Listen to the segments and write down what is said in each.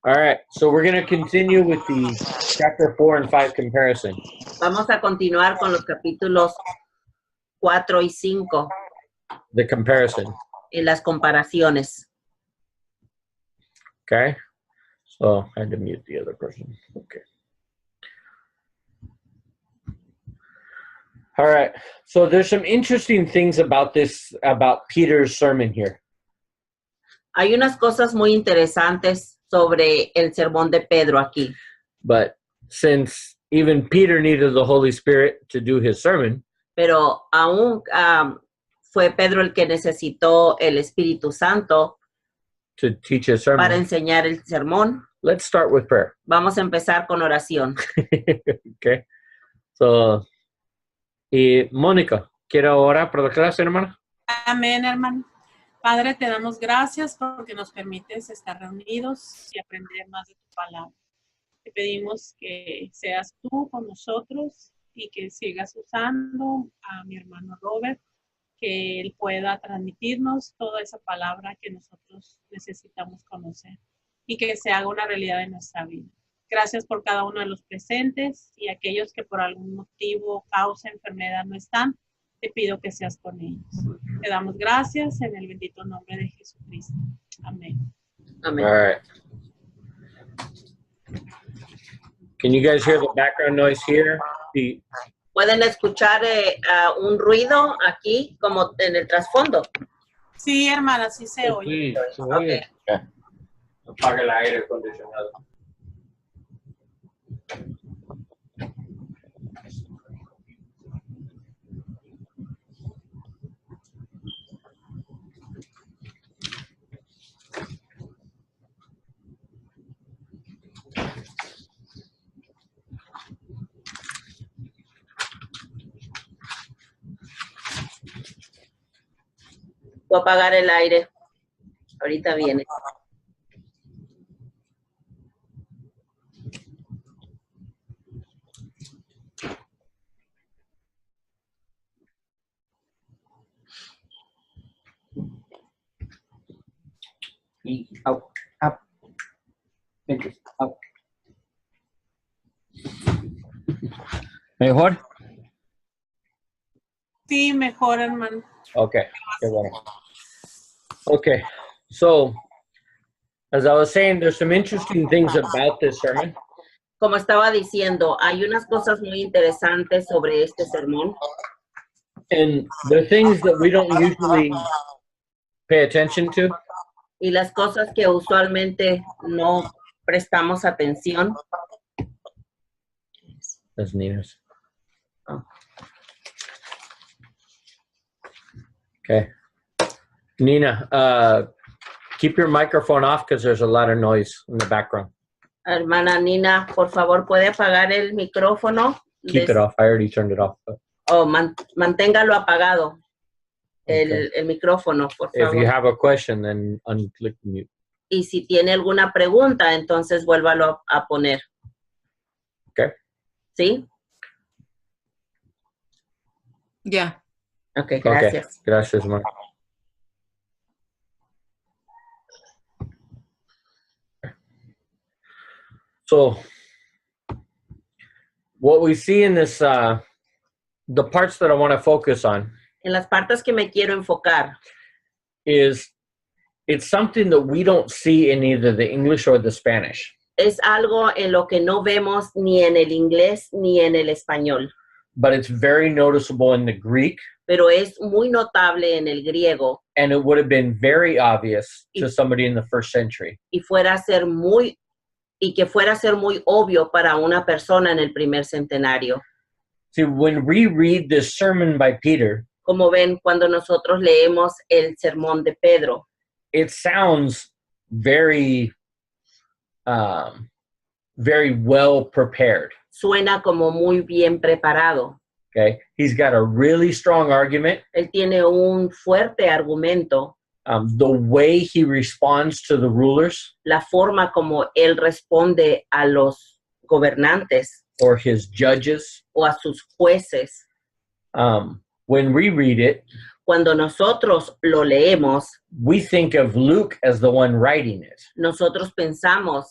All right, so we're going to continue with the chapter 4 and 5 comparison. Vamos a continuar con los capítulos 4 y 5 The comparison. en las comparaciones. Okay, so I had to mute the other person. Okay. All right, so there's some interesting things about Peter's sermon here. Hay unas cosas muy interesantes sobre el sermón de Pedro aquí. But since even Peter needed the Holy Spirit to do his sermon, Pero aún fue Pedro el que necesitó el Espíritu Santo to teach his para sermon, enseñar el sermón. let's start with prayer. Vamos a empezar con oración. Okay, so, y Mónica, ¿quiero orar por la clase, hermana? Amén, hermano. Padre, te damos gracias porque nos permites estar reunidos y aprender más de tu palabra. Te pedimos que seas tú con nosotros y que sigas usando a mi hermano Robert, que él pueda transmitirnos toda esa palabra que nosotros necesitamos conocer y que se haga una realidad en nuestra vida. Gracias por cada uno de los presentes y aquellos que por algún motivo, causa, enfermedad no están. Te pido que seas con ellos. Te damos gracias en el bendito nombre de Jesucristo. Amén. Amén. All right. Can you guys hear the background noise here? ¿Pueden escuchar un ruido aquí como en el trasfondo? Sí, hermana, sí se oye. Sí, se oye. Okay. Apaga el aire acondicionado. Voy a apagar el aire. Ahorita viene. Y out, up. Fingers up. ¿Mejor? Sí, mejor, hermano. Okay. Qué bueno. Okay. So, as I was saying, there's some interesting things about this sermon. Como estaba diciendo, hay unas cosas muy interesantes sobre este sermón. And the things that we don't usually pay attention to. Y las cosas que usualmente no prestamos atención. That's Nina's. Oh. Okay. Nina, keep your microphone off because there's a lot of noise in the background. Hermana Nina, por favor, ¿puede apagar el micrófono? Keep it off. I already turned it off. Oh, manténgalo apagado. Okay. El micrófono, por If you favor. have a question, then unclick mute. Y si tiene alguna pregunta, entonces vuélvalo a poner. Okay. ¿Sí? Ya. Ok, gracias. Okay. Gracias, Mark. So, what we see in this, the parts that I want to focus on En las partes que me quiero enfocar, is it's something that we don't see in either the English or the Spanish. es algo en lo que no vemos ni en el inglés ni en el español, But it's very noticeable in the Greek, pero es muy notable en el griego and it would have been very obvious to somebody in the first century. y que fuera a ser muy obvio para una persona en el primer centenario. See, when we read this sermon by Peter, Como ven, cuando nosotros leemos el sermón de Pedro, it sounds very, very well prepared. suena como muy bien preparado. Okay, he's got a really strong argument. Él tiene un fuerte argumento. The way he responds to the rulers La forma como él responde a los gobernantes or his judges. o a sus jueces. When we read it, Cuando nosotros lo leemos, we think of Luke as the one writing it. nosotros pensamos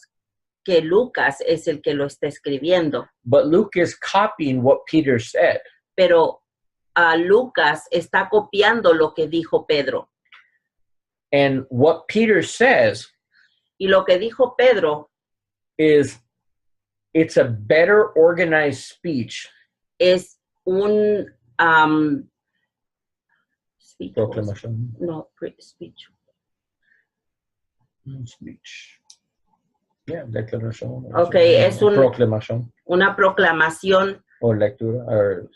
que Lucas es el que lo está escribiendo, but Luke is copying what Peter said. pero Lucas está copiando lo que dijo Pedro. And what Peter says Y lo que dijo Pedro is it's a better organized speech. es un speech. Proclamation. No, speech. Speech. Yeah, declaración. Okay, es un- proclamación Una proclamación, o lectura. Or,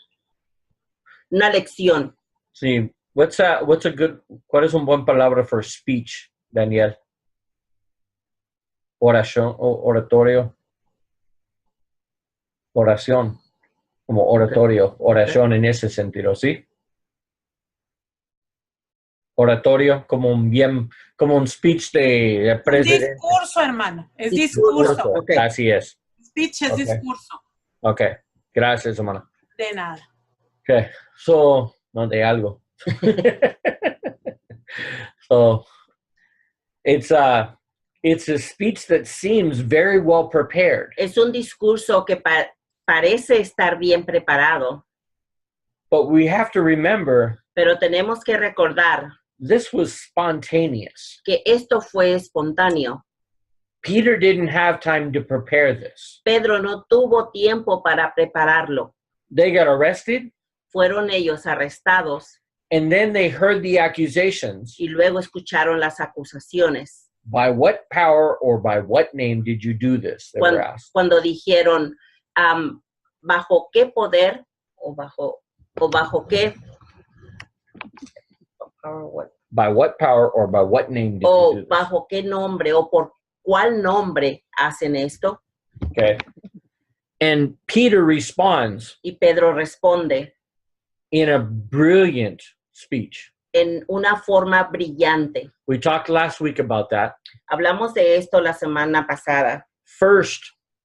una lección. sí. What's a good? ¿Cuál es un buen palabra for speech, Daniel? Oración o oratorio. Oración, como oratorio, oración en ese sentido, ¿sí? Oratorio, como un speech de presidente. Discurso, hermano. Es Discurso. discurso. Ok. Así es. Speech es Ok. discurso. Ok. Gracias, hermano. De nada. Ok. So, no de algo. So, it's a speech that seems very well prepared, Es un discurso que parece estar bien preparado, but we have to remember pero tenemos que recordar this was spontaneous. que esto fue espontáneo. Peter didn't have time to prepare this. Pedro no tuvo tiempo para prepararlo. They got arrested, Fueron ellos arrestados and then they heard the accusations. y luego escucharon las acusaciones. By what power or by what name did you do this? They were asked. Cuando dijeron, ¿bajo qué poder o bajo qué? By what power or by what name did you O do this? bajo qué nombre o por cuál nombre hacen esto. Okay. And Peter responds Y Pedro responde in a brilliant speech. en una forma brillante. We talked last week about that. Hablamos de esto la semana pasada. First,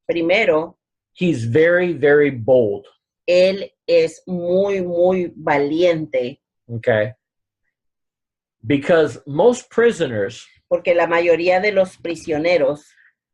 Primero, he's very, very bold. él es muy, muy valiente Okay. Because most prisoners, porque la mayoría de los prisioneros,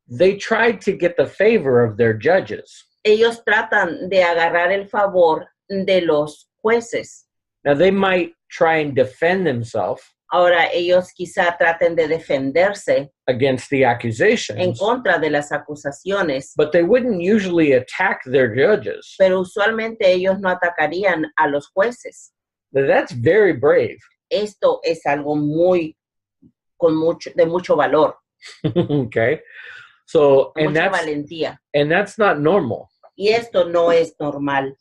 they tried to get the favor of their judges. ellos tratan de agarrar el favor de los jueces. Now, they might try and defend themselves Ahora ellos quizá traten de defenderse against the en accusations, contra de las acusaciones, but they wouldn't usually attack their judges. pero usualmente ellos no atacarían a los jueces. Now, that's very brave. Esto es algo de mucho valor, Okay. So, de and mucha that's valentía. not normal, Y esto no es normal,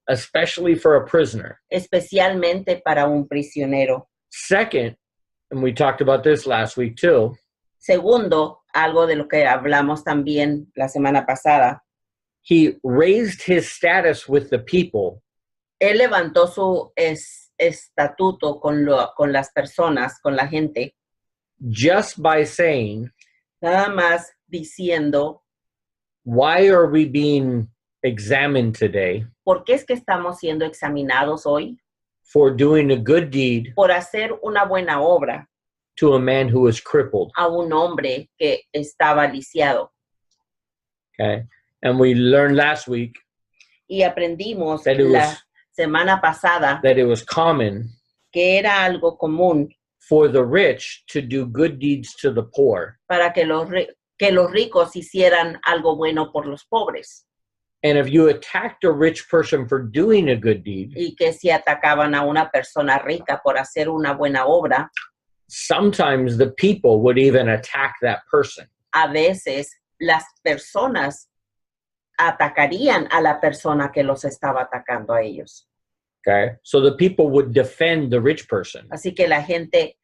especially for a prisoner. especialmente para un prisionero. Second, and we talked about this last week too, Segundo, algo de lo que hablamos también la semana pasada, he raised his status with the people él levantó su estatuto con las personas, con la gente, just by saying, nada más diciendo, why are we being examined today ¿por qué es que estamos siendo examinados hoy? for doing a good deed Por hacer una buena obra to a man who is crippled? a un hombre que estaba lisiado. Okay. And we learned last week Y aprendimos that it la was, semana pasada that it was common que era algo común for the rich to do good deeds to the poor. para que los ricos hicieran algo bueno por los pobres. And if you attacked a rich person for doing a good deed, Y que si atacaban a una persona rica por hacer una buena obra, sometimes the people would even attack that person. a veces las personas atacarían a la persona que los estaba atacando a ellos. Okay. So the people would defend the rich person. Así que la gente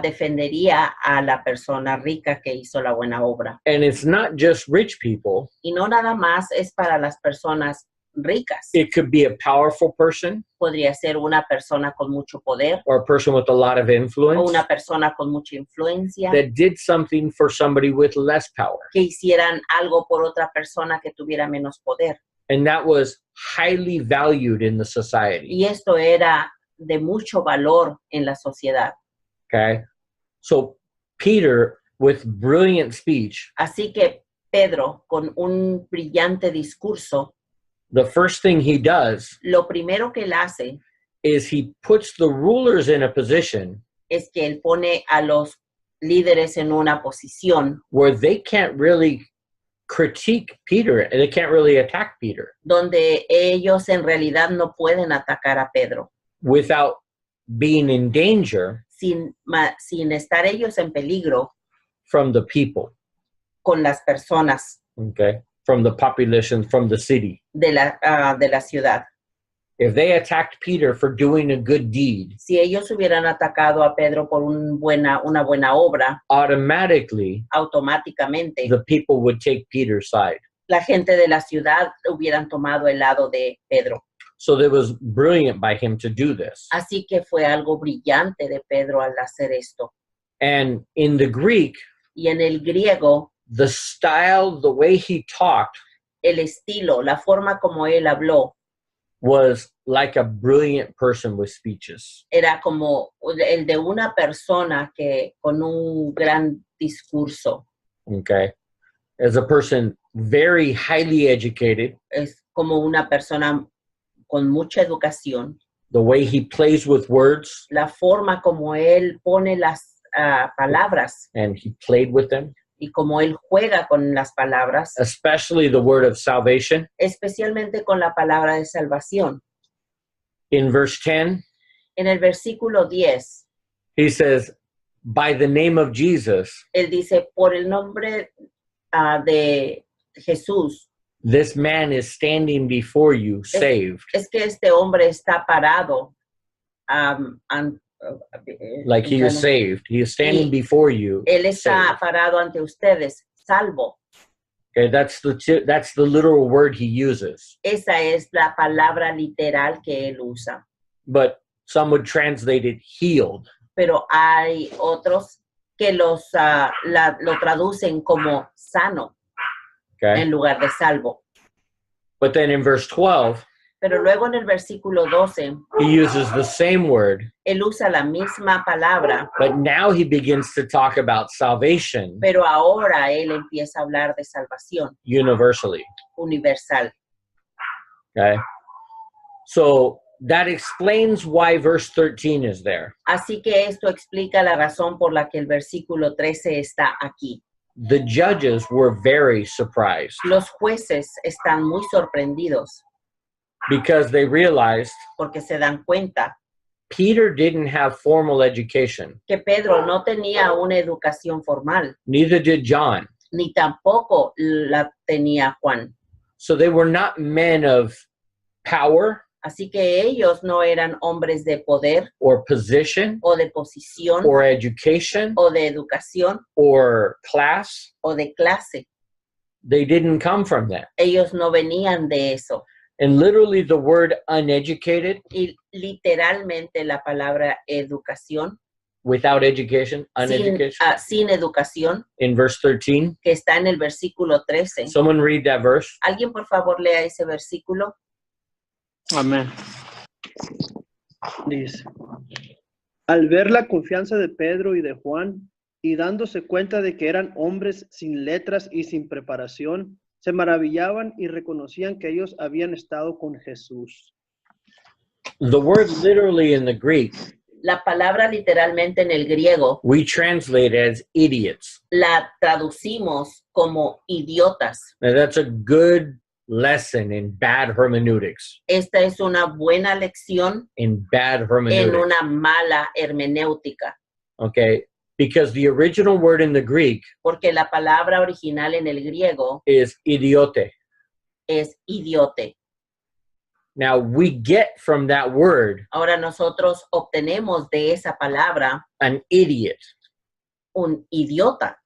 defendería a la persona rica que hizo la buena obra. And it's not just rich people. Y no nada más es para las personas ricas. It could be a powerful person Podría ser una persona con mucho poder or a person with a lot of o influence una persona con mucha influencia that did something for somebody with less power. que hicieran algo por otra persona que tuviera menos poder. And that was highly valued in the society. Y esto era de mucho valor en la sociedad. Okay. So Peter with brilliant speech, Así que Pedro, con un brillante discurso, the first thing he does lo primero que él hace is he puts the rulers in a position es que él pone a los líderes en una posición where they can't really critique Peter and they can't really attack Peter donde ellos en realidad no pueden atacar a Pedro without being in danger sin estar ellos en peligro from the people, con las personas okay, from the population, from the city. de la ciudad. If they attacked Peter for doing a good deed, Si ellos hubieran atacado a Pedro por una buena obra, automatically automáticamente the people would take Peter's side. la gente de la ciudad hubieran tomado el lado de Pedro. So it was brilliant by him to do this. Así que fue algo brillante de Pedro al hacer esto. And in the Greek, Y en el griego, the style, the way he talked el estilo, la forma como él habló, was like a brilliant person with speeches. era como el de una persona que con un gran discurso. Okay. As a person very highly educated, Es como una persona con mucha educación. the way he plays with words La forma como él pone las palabras and he played with them, y como él juega con las palabras, especially the word of salvation. especialmente con la palabra de salvación. In verse 10, En el versículo 10, he says, by the name of Jesus, él dice, por el nombre de Jesús, this man is standing before you saved. es que este hombre está parado. Like he is saved. He is standing before you. Él está saved. parado ante ustedes, salvo. Okay, that's the literal word he uses. Esa es la palabra literal que él usa. But some would translate it healed. Pero hay otros que lo traducen como sano Okay. en lugar de salvo. But then in verse 12, Pero luego en el versículo 12, he uses the same word, él usa la misma palabra, but now he begins to talk about salvation pero ahora él empieza a hablar de salvación universally. universal. Okay. So that explains why verse 13 is there. Así que esto explica la razón por la que el versículo 13 está aquí. The judges were very surprised Los jueces están muy sorprendidos because they realized porque se dan cuenta Peter didn't have formal education. que Pedro no tenía una educación formal, Neither did John. ni tampoco la tenía Juan. So they were not men of power Así que ellos no eran hombres de poder or position o de posición or education o de educación or class. o de clase. They didn't come from that. Ellos no venían de eso. And literally the word uneducated, Y literalmente la palabra educación, without education, uneducation, sin educación, in verse 13. que está en el versículo 13. Someone read that verse. ¿Alguien por favor lea ese versículo? Amén. Dice, al ver la confianza de Pedro y de Juan, y dándose cuenta de que eran hombres sin letras y sin preparación, se maravillaban y reconocían que ellos habían estado con Jesús. The word literally in the Greek, La palabra literalmente en el griego we translate as idiots. la traducimos como idiotas. Now that's a good lesson in bad hermeneutics. Esta es una buena lección In bad en hermeneutics. una mala hermenéutica, Okay. Because the original word in the Greek porque la palabra original en el griego is idiote. es idiote. Now we get from that word Ahora nosotros obtenemos de esa palabra an idiot. un idiota.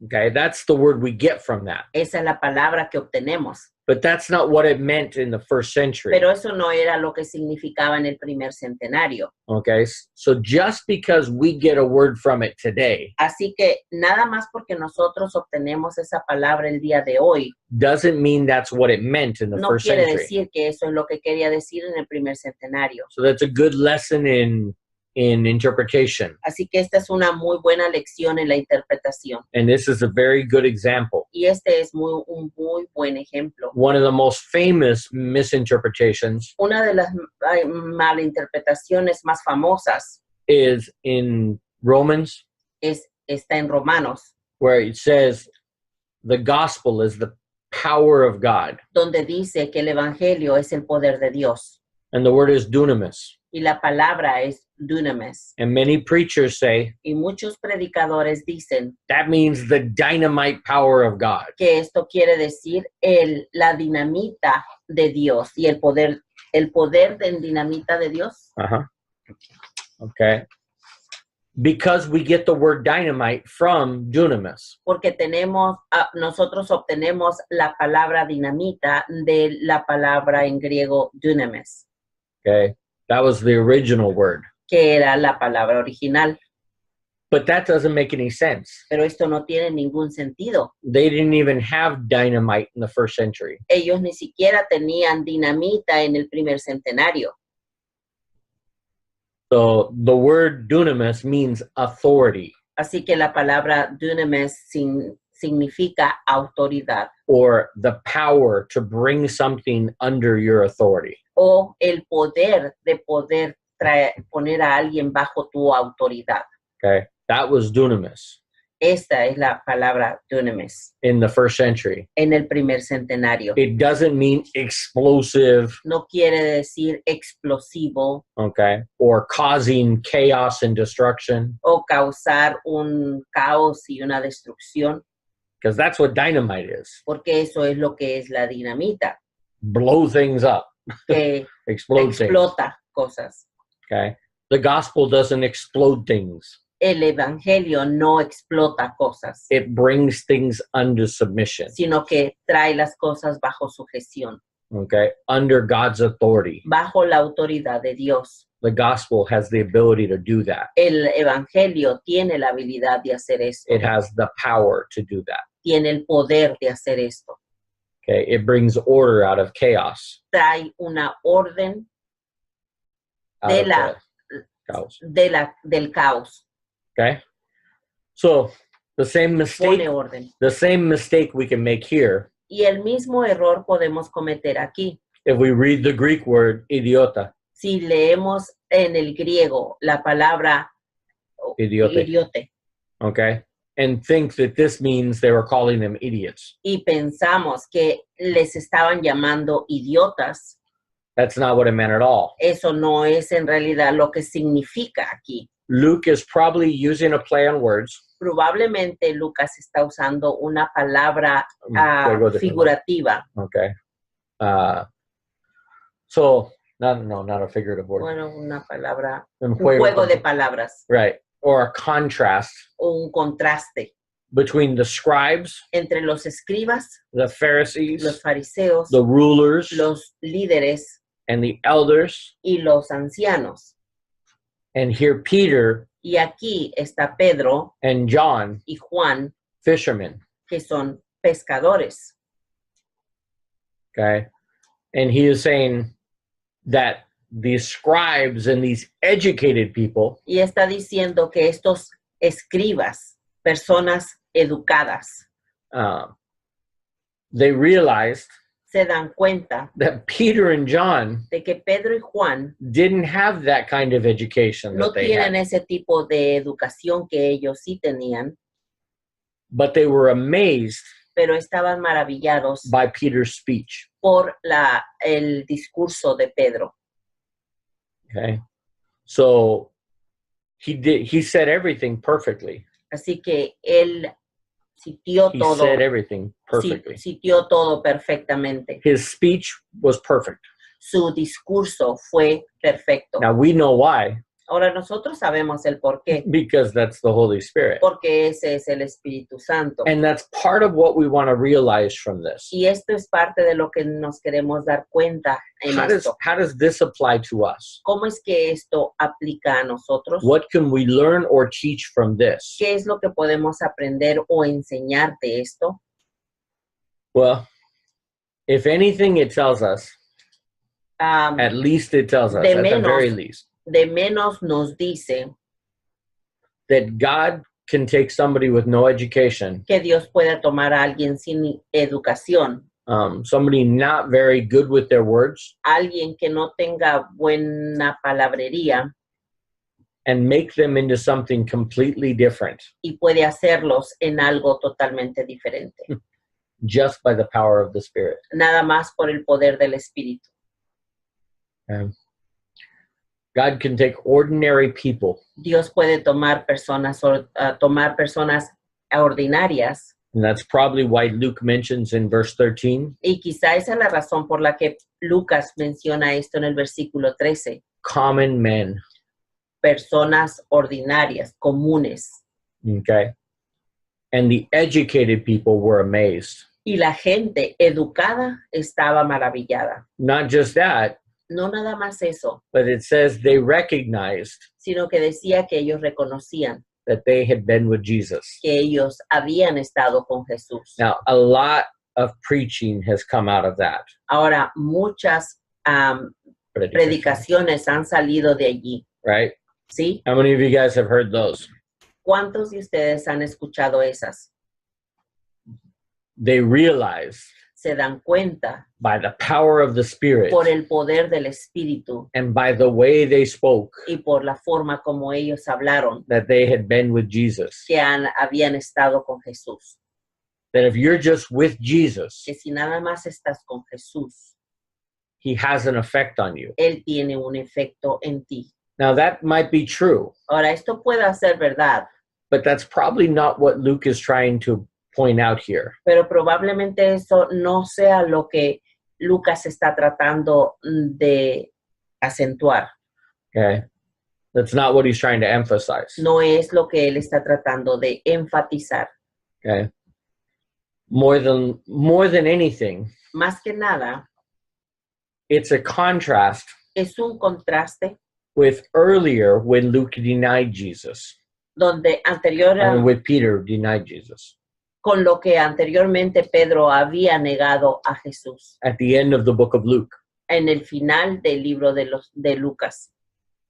Okay. That's the word we get from that. Esa es la palabra que obtenemos. But that's not what it meant in the first century. Pero eso no era lo que significaba en el primer centenario. Okay. So just because we get a word from it today Así que nada más porque nosotros obtenemos esa palabra el día de hoy, doesn't mean that's what it meant in the no first quiere century. decir que eso es lo que quería decir en el primer centenario. So that's a good lesson in in interpretation. Así que esta es una muy buena lección en la interpretación. And this is a very good example. Y este es un muy buen ejemplo. One of the most famous misinterpretations Una de las malinterpretaciones más famosas is in Romans, está en Romanos, where it says the gospel is the power of God. donde dice que el evangelio es el poder de Dios And the word is dunamis. y la palabra es dunamis. And many preachers say Y muchos predicadores dicen that means the dynamite power of God. que esto quiere decir la dinamita de Dios y el poder de dinamita de Dios. Uh-huh. Okay. Because we get the word dynamite from dunamis. Porque nosotros obtenemos la palabra dinamita de la palabra en griego dunamis, Okay. That was the original word. que era la palabra original. But that doesn't make any sense. Pero esto no tiene ningún sentido. They didn't even have dynamite in the first century. Ellos ni siquiera tenían dinamita en el primer centenario. So the word dunamis means authority Así que la palabra dunamis significa autoridad or the power to bring something under your authority. o el poder de poder poner a alguien bajo tu autoridad. Okay. That was dunamis Esta es la palabra dunamis in the first century. en el primer centenario. It doesn't mean explosive, No quiere decir explosivo okay, or causing chaos and destruction, o causar un caos y una destrucción, because that's what dynamite is. porque eso es lo que es la dinamita, Blow things up, que explode things, explota cosas. okay? The gospel doesn't explode things. El evangelio no explota cosas, It brings things under submission, sino que trae las cosas bajo sujeción, okay, under God's authority. bajo la autoridad de Dios. The gospel has the ability to do that. El evangelio tiene la habilidad de hacer esto, It has the power to do that, tiene el poder de hacer esto. okay? It brings order out of chaos. Trae una orden Out de of la- the chaos, del caos. okay? So the same mistake, Pone orden. the same mistake we can make here Y el mismo error podemos cometer aquí. if we read the Greek word idiota, Si leemos en el griego la palabra idiote, idiote okay? And think that this means they were calling them idiots. y pensamos que les estaban llamando idiotas, That's not what it meant at all. eso no es en realidad lo que significa aquí. Luke is probably using a play on words. Probablemente Lucas está usando una palabra Juego de figurativa. Okay. So, not a figurative word. Bueno, una palabra, Un un juego de con- palabras, Right. Or a contrast o un contraste between the scribes, entre los escribas, the Pharisees, los fariseos, the rulers, los líderes and the elders. y los ancianos. And here Peter Y aquí está Pedro and John, y Juan, fishermen. que son pescadores. Okay. And he is saying that these scribes and these educated people Y está diciendo que estos escribas, personas educadas, they realized se dan cuenta that Peter and John de que Pedro y Juan didn't have that kind of education no that they tienen had, ese tipo de educación que ellos sí tenían, but they were amazed pero estaban maravillados by Peter's speech. por el discurso de Pedro. Okay. So he said everything perfectly. Así que él sitió He todo, said everything perfectly. sitió todo perfectamente. His speech was perfect. Su discurso fue perfecto. Now we know why, Ahora nosotros sabemos el por qué, because that's the Holy Spirit. porque ese es el Espíritu Santo. And that's part of what we want to realize from this. Y esto es parte de lo que nos queremos dar cuenta en esto. How does this apply to us? ¿Cómo es que esto aplica a nosotros? What can we learn or teach from this? ¿Qué es lo que podemos aprender o enseñar de esto? Well, if anything, it tells us, Am, at least it tells us, De at the menos. very least, de menos nos dice that God can take somebody with no education, que Dios puede tomar a alguien sin educación, somebody not very good with their words, alguien que no tenga buena palabrería, and make them into something completely different y puede hacerlos en algo totalmente diferente, just by the power of the Spirit. nada más por el poder del Espíritu. God can take ordinary people, Dios puede tomar personas ordinarias, and that's probably why Luke mentions in verse 13, y quizá esa es la razón por la que Lucas menciona esto en el versículo 13. common men, Personas ordinarias, comunes. okay? And the educated people were amazed. Y la gente educada estaba maravillada. Not just that, No nada más eso, but it says they recognized sino que decía que ellos reconocían that they had been with Jesus. que ellos habían estado con Jesús. Now, a lot of preaching has come out of that. Ahora, muchas predicaciones han salido de allí, Right? ¿sí? How many of you guys have heard those? ¿Cuántos de ustedes han escuchado esas? They realize Se dan cuenta by the power of the Spirit por el poder del Espíritu and by the way they spoke y por la forma como ellos hablaron that they had been with Jesus. que habían estado con Jesús. That if you're just with Jesus, Que si nada más estás con Jesús, he has an effect on you. Él tiene un efecto en ti. Now, that might be true, Ahora, esto puede ser verdad, but that's probably not what Luke is trying to point out here. pero probablemente eso no sea lo que Lucas está tratando de acentuar. Okay? That's not what he's trying to emphasize. No es lo que él está tratando de enfatizar. Okay? More than anything, Más que nada, it's a contrast es un contraste with earlier when Luke denied Jesus, donde and with Peter denied Jesus. con lo que anteriormente Pedro había negado a Jesús At the end of the book of Luke. en el final del libro de Lucas.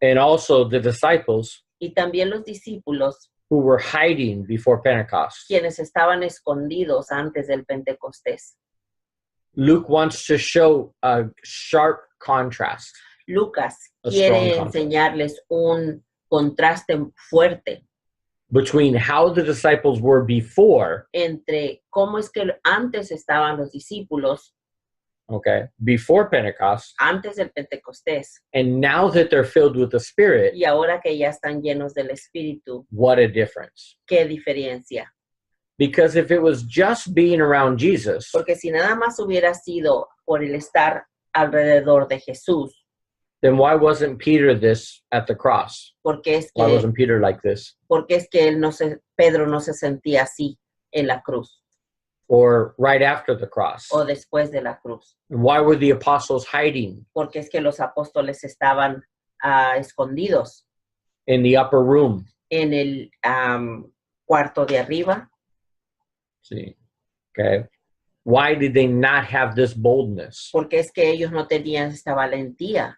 And also the disciples Y también los discípulos, who were hiding before Pentecost. quienes estaban escondidos antes del Pentecostés. Luke wants to show a sharp contrast. Lucas A quiere strong contrast. enseñarles un contraste fuerte Between how the disciples were before, entre cómo es que antes estaban los discípulos, okay, before Pentecost, antes del Pentecostés, and now that they're filled with the Spirit, y ahora que ya están llenos del Espíritu. what a difference. ¿Qué diferencia? Because if it was just being around Jesus, Porque si nada más hubiera sido por el estar alrededor de Jesús, then why wasn't Peter this at the cross? porque es Why que, wasn't Peter like this? Pedro no se sentía así en la cruz Or right after the cross? o después de la cruz. And why were the apostles hiding Porque es que los apóstoles estaban escondidos in the upper room? en el cuarto de arriba. See, okay. Why did they not have this boldness? Porque es que ellos no tenían esta valentía.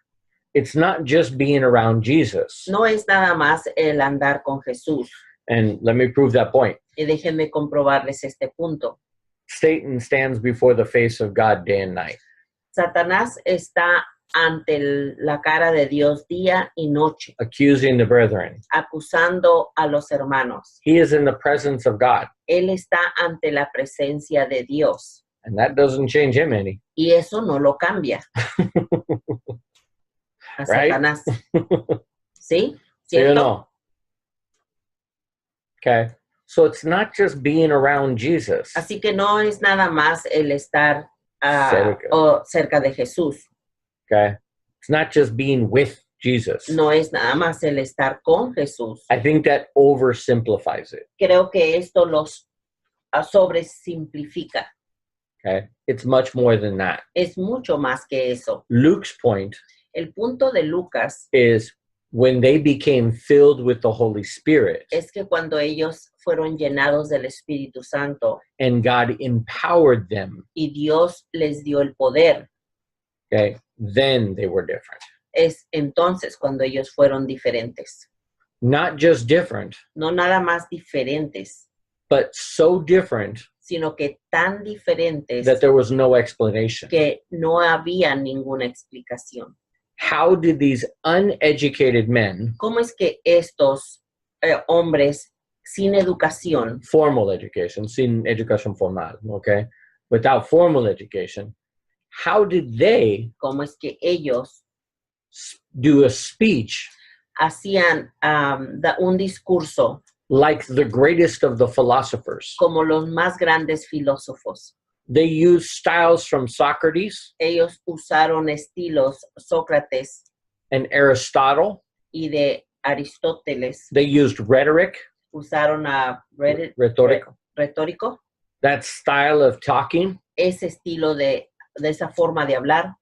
It's not just being around Jesus. No es nada más el andar con Jesús. And let me prove that point. Y déjenme comprobarles este punto. Satan stands before the face of God day and night. Satanás está ante la cara de Dios día y noche, Accusing the brethren. acusando a los hermanos. He is in the presence of God. Él está ante la presencia de Dios. And that doesn't change him any. Y eso no lo cambia. A Right? Satanás. ¿Sí? So you ¿Cierto? know. Okay. So it's not just being around Jesus. Así que no es nada más el estar cerca de Jesús. Okay. It's not just being with Jesus. No es nada más el estar con Jesús. I think that oversimplifies it. Creo que esto los sobresimplifica. Okay. It's much more than that. Es mucho más que eso. Luke's point El punto de Lucas is when they became filled with the Holy Spirit es que cuando ellos fueron llenados del Espíritu Santo and God empowered them, y Dios les dio el poder, okay, then they were different. Es entonces cuando ellos fueron diferentes. Not just different, No nada más diferentes, but so different sino que tan diferentes that there was no explanation. que no había ninguna explicación. How did these uneducated men, ¿Cómo es que estos hombres sin educación, formal education, sin educación formal, okay, without formal education, how did they cómo es que ellos do a speech hacían un discurso like the greatest of the philosophers? como los más grandes filósofos? They used styles from Socrates Ellos usaron estilos Sócrates and Aristotle. y de Aristóteles, They used rhetoric, usaron a retórico, that style of talking ese estilo de esa forma de hablar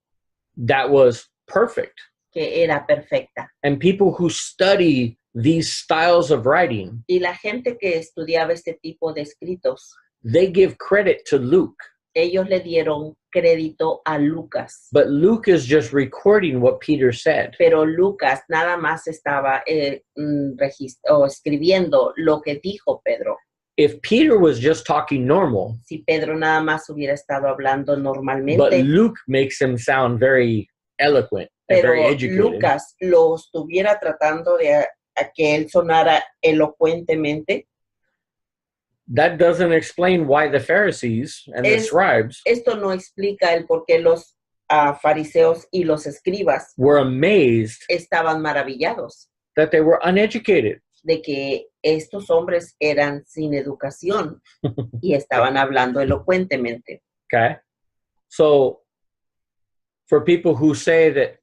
that was perfect. que era perfecta. And people who study these styles of writing, Y la gente que estudiaba este tipo de escritos, they give credit to Luke. ellos le dieron crédito a Lucas. But Luke is just recording what Peter said. Pero Lucas nada más estaba escribiendo lo que dijo Pedro. If Peter was just talking normal, Si Pedro nada más hubiera estado hablando but normalmente, Luke makes him sound very eloquent and pero very educated, Lucas lo estuviera tratando de a que él sonara elocuentemente, that doesn't explain why the Pharisees and the scribes esto no explica el por qué los fariseos y los escribas were amazed estaban maravillados that they were uneducated. de que estos hombres eran sin educación y estaban hablando elocuentemente. Okay? So, for people who say that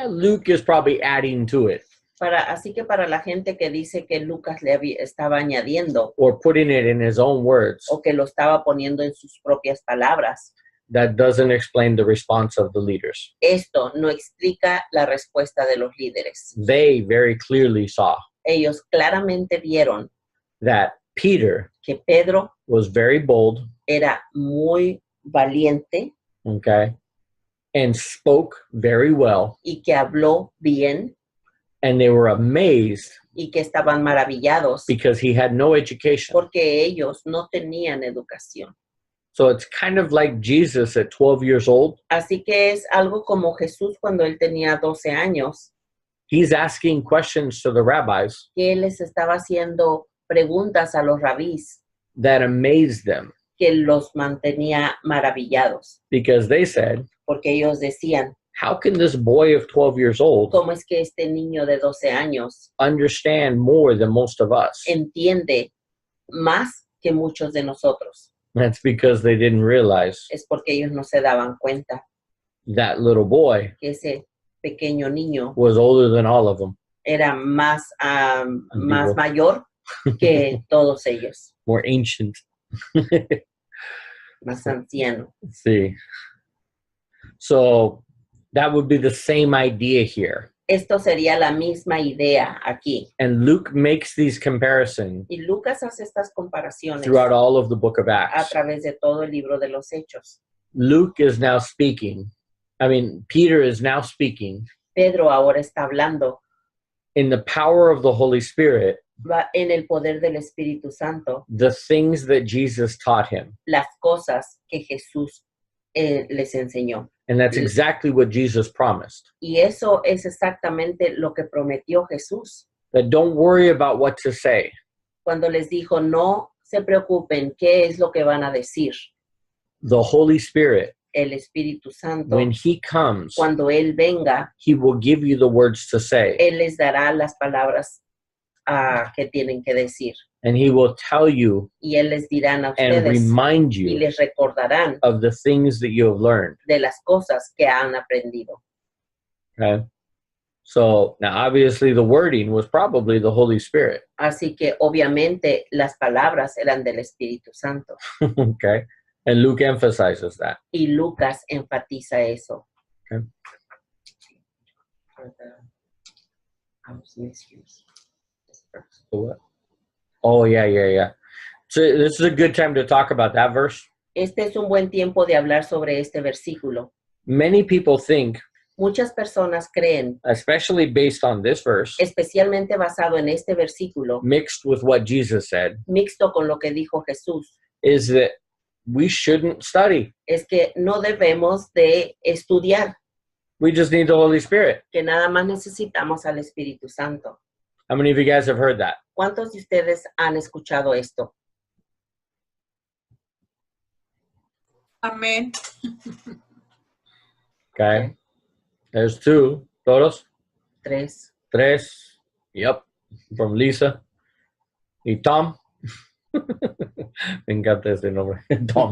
Luke is probably adding to it Así que para la gente que dice que Lucas estaba añadiendo or putting it in his own words, o que lo estaba poniendo en sus propias palabras, that doesn't explain the response of the leaders. esto no explica la respuesta de los líderes. They very clearly saw Ellos claramente vieron that Peter que Pedro was very bold, era muy valiente okay, and spoke very well, y que habló bien and they were amazed y que estaban maravillados because he had no education. porque ellos no tenían educación. So it's kind of like Jesus at 12 years old. Así que es algo como Jesús cuando él tenía 12 años, He's asking questions to the rabbis que él les estaba haciendo preguntas a los rabís that amazed them que los mantenía maravillados, because they said, porque ellos decían, how can this boy of 12 years old ¿cómo es que este niño de 12 años understand more than most of us? entiende más que muchos de nosotros? That's because they didn't realize Es porque ellos no se daban cuenta that little boy que ese pequeño niño was older than all of them, era más mayor que todos ellos, more ancient. más anciano. Let's see. So that would be the same idea here. Esto sería la misma idea aquí. And Luke makes these comparisons Y Lucas hace estas comparaciones throughout all of the book of a Acts. través de todo el libro de los Hechos. Luke is now speaking. Peter is now speaking Pedro ahora está hablando in the power of the Holy Spirit, va en el poder del Espíritu Santo, the things that Jesus taught him. las cosas que Jesús les enseñó. And that's exactly what Jesus promised. Y eso es exactamente lo que prometió Jesús That don't worry about what to say. cuando les dijo, no se preocupen, ¿qué es lo que van a decir? The Holy Spirit, El Espíritu Santo, when he comes, cuando Él venga, he will give you the words to say. Él les dará las palabras que tienen que decir. And he will tell you Y Él les dirá a and ustedes remind y you les recordarán of the things that you have learned. de las cosas que han aprendido. Okay? So now obviously the wording was probably the Holy Spirit. Así que obviamente las palabras eran del Espíritu Santo. Okay? And Luke emphasizes that. Y Lucas enfatiza eso. Okay. What? Oh, yeah. So this is a good time to talk about that verse. Este es un buen tiempo de hablar sobre este versículo. Many people think Muchas personas creen, especially based on this verse, especialmente basado en este versículo, mixed with what Jesus said, mixto con lo que dijo Jesús, is that we shouldn't study. es que no debemos de estudiar, We just need the Holy Spirit. que nada más necesitamos al Espíritu Santo. How many of you guys have heard that? ¿Cuántos de ustedes han escuchado esto? Amén. Okay. There's two. Todos? 3. Tres. Yep. From Lisa. Y Tom. Me encanta ese nombre. Tom.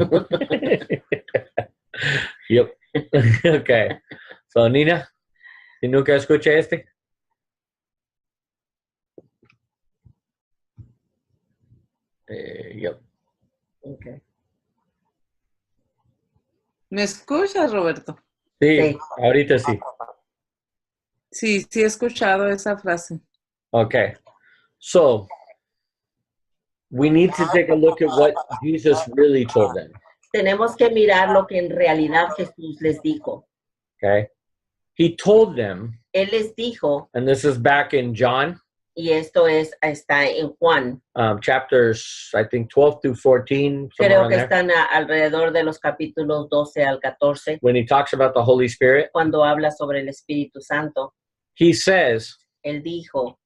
Yep. Okay. So, Nina, ¿y nunca escuché este? Yep. Okay. ¿Me escuchas, Roberto? Sí, Sí. ahorita sí. Sí, sí he escuchado esa frase. Okay. So, we need to take a look at what Jesus really told them. Tenemos que mirar lo que en realidad Jesús les dijo. Okay. He told them, Él les dijo, and this is back in John, y esto está en Juan, chapters, I think 12 through 14, somewhere creo around que there, están alrededor de los capítulos 12 al 14, when he talks about the Holy Spirit. cuando habla sobre el Espíritu Santo. He says, Él dijo,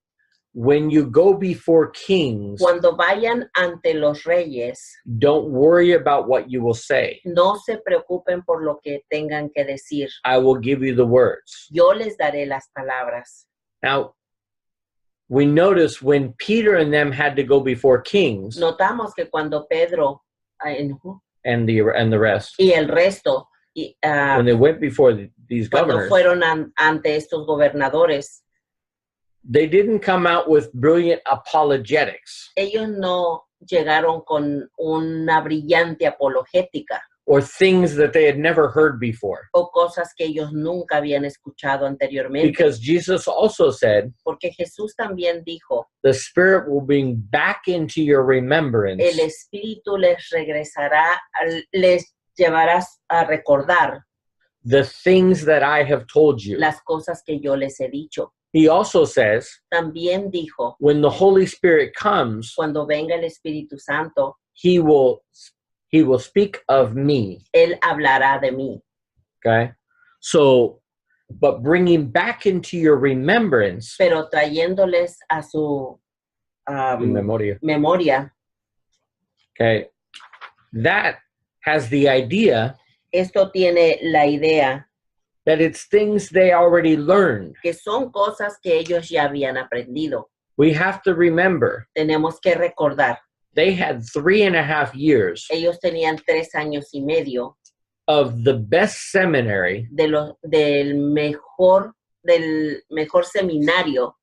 when you go before kings, cuando vayan ante los reyes, don't worry about what you will say. no se preocupen por lo que tengan que decir. I will give you the words. Yo les daré las palabras. Now, we notice when Peter and them had to go before kings Notamos que cuando Pedro and the rest, y el resto, when they went before these cuando governors, fueron ante estos gobernadores, they didn't come out with brilliant apologetics ellos no llegaron con una brillante apologética or things that they had never heard before. o cosas que ellos nunca habían escuchado anteriormente. Because Jesus also said, Porque Jesús también dijo, the Spirit will bring back into your remembrance el Espíritu les regresará, les llevará a recordar the things that I have told you. las cosas que yo les he dicho. He also says, También dijo, when the Holy Spirit comes, cuando venga el Espíritu Santo, he will speak of me. Él hablará de mí. Okay? So, but bringing back into your remembrance, Pero trayéndoles a su in memoria, memoria, okay, that has the idea esto tiene la idea that it's things they already learned. que son cosas que ellos ya habían aprendido. We have to remember, Tenemos que recordar, they had 3.5 years ellos tenían 3 años y medio of the best seminary del mejor seminario,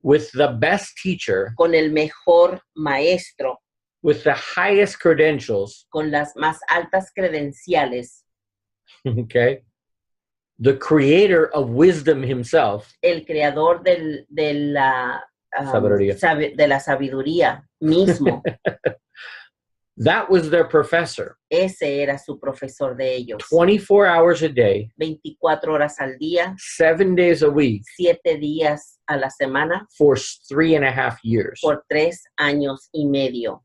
with the best teacher, con el mejor maestro, with the highest credentials, con las más altas credenciales, okay? The creator of wisdom himself, el creador de la Sabiduría. de la sabiduría mismo. that was their professor. Ese era su profesor de ellos. 24 hours a day, 24 horas al día, 7 days a week, 7 días a la semana, for 3.5 years. por 3 años y medio.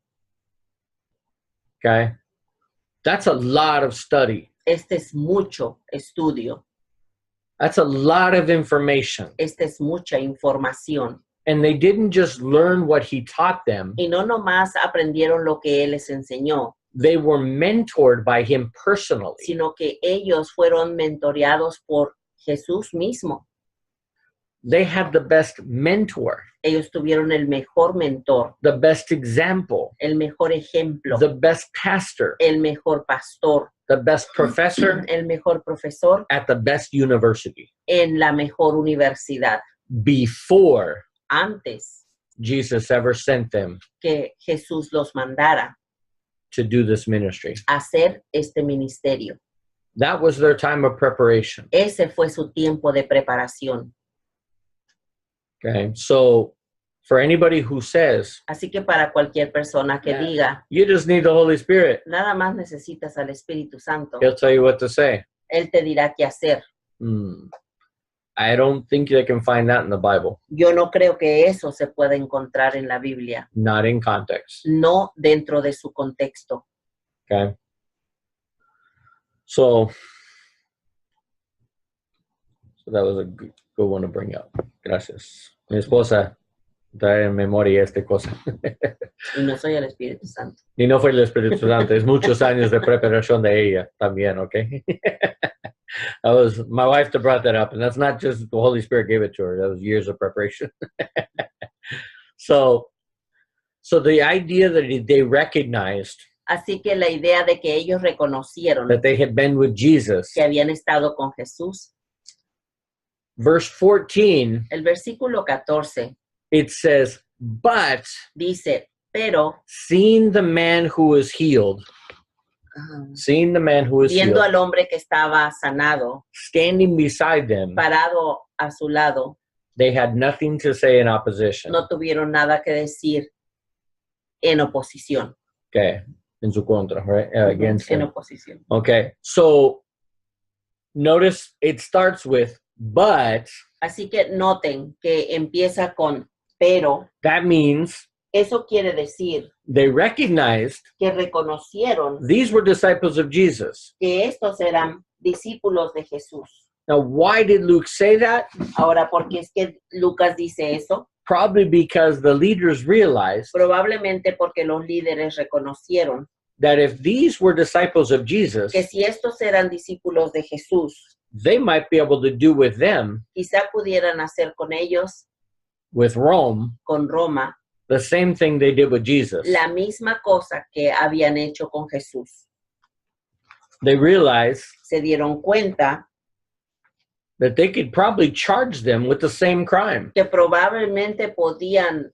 Okay? That's a lot of study. Este es mucho estudio. That's a lot of information. Esta es mucha información. And they didn't just learn what he taught them. Y no nomás aprendieron lo que él les enseñó, They were mentored by him personally. sino que ellos fueron mentoreados por Jesús mismo. They had the best mentor, Ellos tuvieron el mejor mentor, the best example, el mejor ejemplo, the best pastor, el mejor pastor, the best professor el mejor profesor at the best university en la mejor universidad. before Antes Jesus ever sent them que Jesús los mandara to do this ministry. a hacer este ministerio. That was their time of preparation. Ese fue su tiempo de preparación. Okay, so for anybody who says, Así que para cualquier persona que Yeah. diga, you just need the Holy Spirit, nada más necesitas al Espíritu Santo, he'll tell you what to say. Él te dirá qué hacer. I don't think they can find that in the Bible. Yo no creo que eso se pueda encontrar en la Biblia, Not in context. no dentro de su contexto. Okay. So that was a good one to bring up. Gracias. Mi esposa trae en memoria esta cosa. Y no soy el Espíritu Santo. Y no fue el Espíritu Santo, es muchos años de preparación de ella también, okay? That was my wife that brought that up, and that's not just the Holy Spirit gave it to her. That was years of preparation. So the idea that they recognized Así que la idea de que ellos reconocieron that they had been with Jesus. que habían estado con Jesús. Verse 14, El versículo 14 it says, but dice, pero seeing the man who was healed, seeing the man who was viendo healed, al hombre que estaba sanado, standing beside them, parado a su lado, they had nothing to say in opposition. no tuvieron nada que decir en oposición. Okay, in su contra, right? Against En him. oposición. Okay, so notice it starts with but. Así que noten que empieza con pero. That means Eso quiere decir they recognized que reconocieron these were disciples of Jesus. que estos eran discípulos de Jesús. Now, why did Luke say that? Ahora, ¿por qué es que Lucas dice eso? Probably because the leaders realized Probablemente porque los líderes reconocieron that if these were disciples of Jesus, que si estos eran discípulos de Jesús, they might be able to do with them, quizá pudieran hacer con ellos, with Rome, con Roma, the same thing they did with Jesus. la misma cosa que habían hecho con Jesús. They realized Se dieron cuenta that they could probably charge them with the same crime. que probablemente podían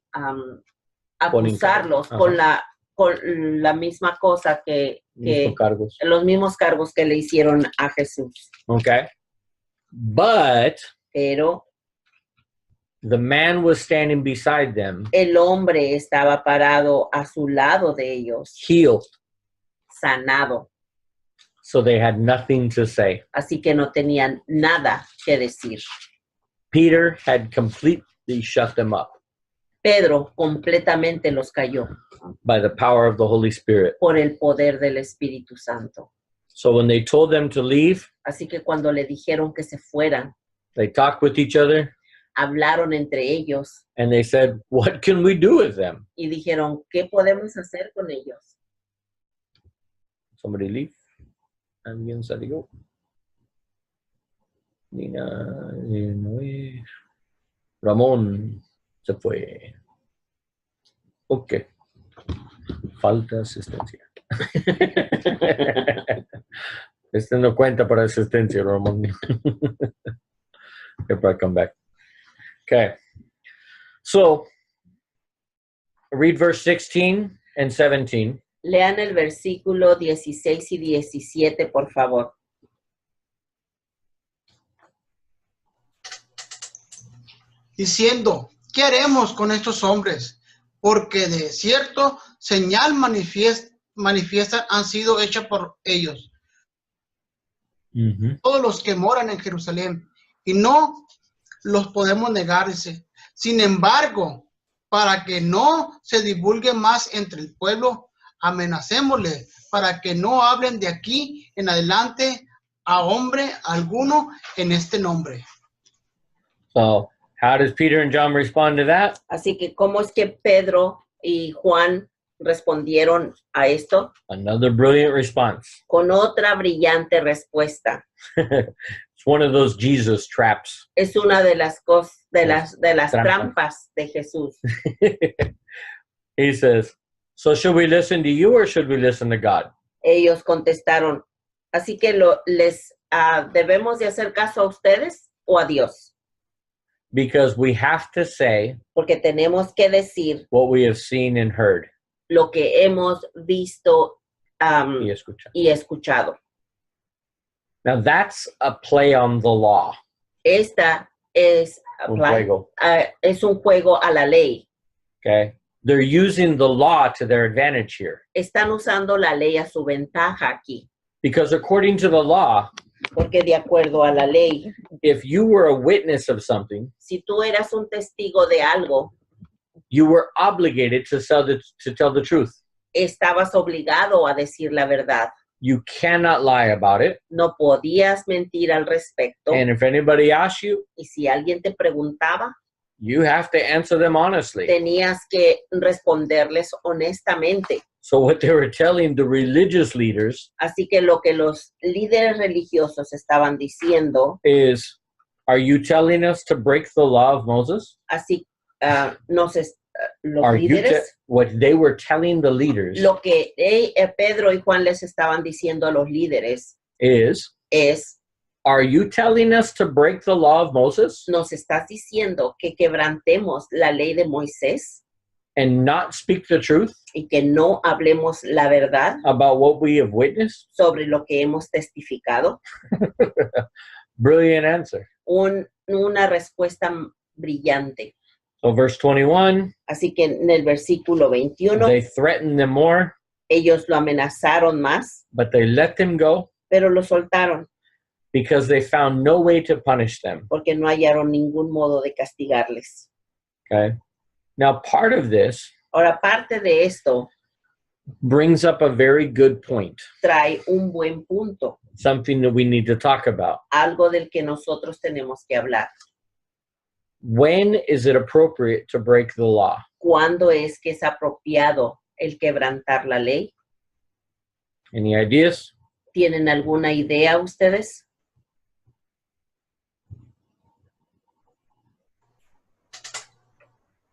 acusarlos con la misma cosa que Mismos cargos. los mismos cargos que le hicieron a Jesús. Okay. But Pero the man was standing beside them, el hombre estaba parado a su lado de ellos, healed, sanado. so they had nothing to say. Así que no tenían nada que decir. Peter had completely shut them up Pedro completamente los cayó by the power of the Holy Spirit. por el poder del Espíritu Santo. So when they told them to leave, Así que cuando le dijeron que se fueran, they talked with each other hablaron entre ellos and they said, what can we do with them? y dijeron, ¿qué podemos hacer con ellos? Somebody leave. Alguien salió. Nina, Noé. Ramón se fue. Ok. Falta asistencia. Este no cuenta para asistencia, Ramón. He'll probably come back. Okay. So, read verse 16 and 17. Lean el versículo 16 y 17, por favor. Diciendo, ¿qué haremos con estos hombres? Porque de cierto señal manifiesta han sido hechas por ellos, todos los que moran en Jerusalén, y no los podemos negar, dice. Sin embargo, para que no se divulgue más entre el pueblo, amenacémosle para que no hablen de aquí en adelante a hombre alguno en este nombre. So, how does Peter and John respond to that? Así que, ¿cómo es que Pedro y Juan respondieron a esto? Another brilliant response. Con otra brillante respuesta. It's one of those Jesus traps. Es una de las cosas, de las Trampas. trampas de Jesús. He says, so should we listen to you or should we listen to God? Ellos contestaron, así que ¿debemos de hacer caso a ustedes o a Dios? Because we have to say Porque tenemos que decir what we have seen and heard. lo que hemos visto Y escuchar. y escuchado. Now that's a play on the law. Esta es Un juego. Es un juego a la ley. Okay? They're using the law to their advantage here. Están usando la ley a su ventaja aquí. Because according to the law, Porque de acuerdo a la ley, if you were a witness of something, si tú eras un testigo de algo, you were obligated to tell the truth. estabas obligado a decir la verdad. You cannot lie about it. No podías mentir al respecto. And if anybody asks you, Y si alguien te preguntaba, you have to answer them honestly. tenías que responderles honestamente. So what they were telling the religious leaders Así que lo que los líderes religiosos estaban diciendo, is, are you telling us to break the law of Moses? así los Are you líderes, what they were telling the leaders lo que Pedro y Juan les estaban diciendo a los líderes is, es, are you telling us to break the law of Moses ¿nos estás diciendo que quebrantemos la ley de Moisés and not speak the truth y que no hablemos la verdad about what we have witnessed? sobre lo que hemos testificado? Brilliant answer. Una respuesta brillante. So verse 21, Así que en el versículo 21, they threatened them more, ellos lo amenazaron más, but they let them go pero lo soltaron because they found no way to punish them. porque no hallaron ningún modo de castigarles. Okay. Now, part of this Ahora, parte de esto brings up a very good point, trae un buen punto, something that we need to talk about. algo del que nosotros tenemos que hablar. When is it appropriate to break the law? ¿Cuándo es que es apropiado el quebrantar la ley? Any ideas? ¿Tienen alguna idea ustedes?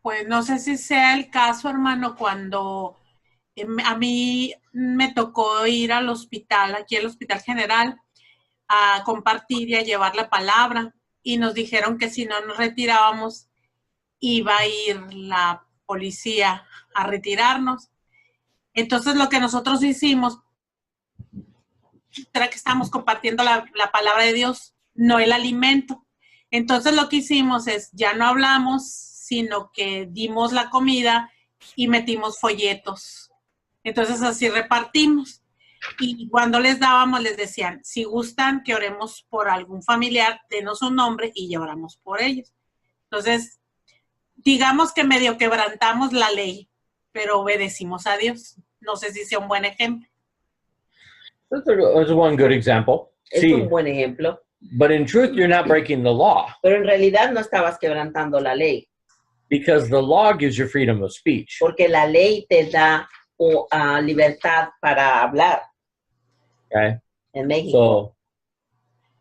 Pues no sé si sea el caso, hermano, cuando a mí me tocó ir al hospital, aquí al Hospital General, a compartir y a llevar la palabra. Y nos dijeron que si no nos retirábamos, iba a ir la policía a retirarnos. Entonces lo que nosotros hicimos era que estábamos compartiendo la palabra de Dios, no el alimento. Entonces lo que hicimos es, ya no hablamos, sino que dimos la comida y metimos folletos. Entonces así repartimos. Y cuando les dábamos, les decían, si gustan que oremos por algún familiar, denos un nombre y ya oramos por ellos. Entonces, digamos que medio quebrantamos la ley, pero obedecimos a Dios. No sé si sea un buen ejemplo. That's one good example. Es See, un buen ejemplo. but in truth, you're not breaking the law Pero en realidad no estabas quebrantando la ley, because the law gives you freedom of speech. porque la ley te da libertad para hablar Okay. en México.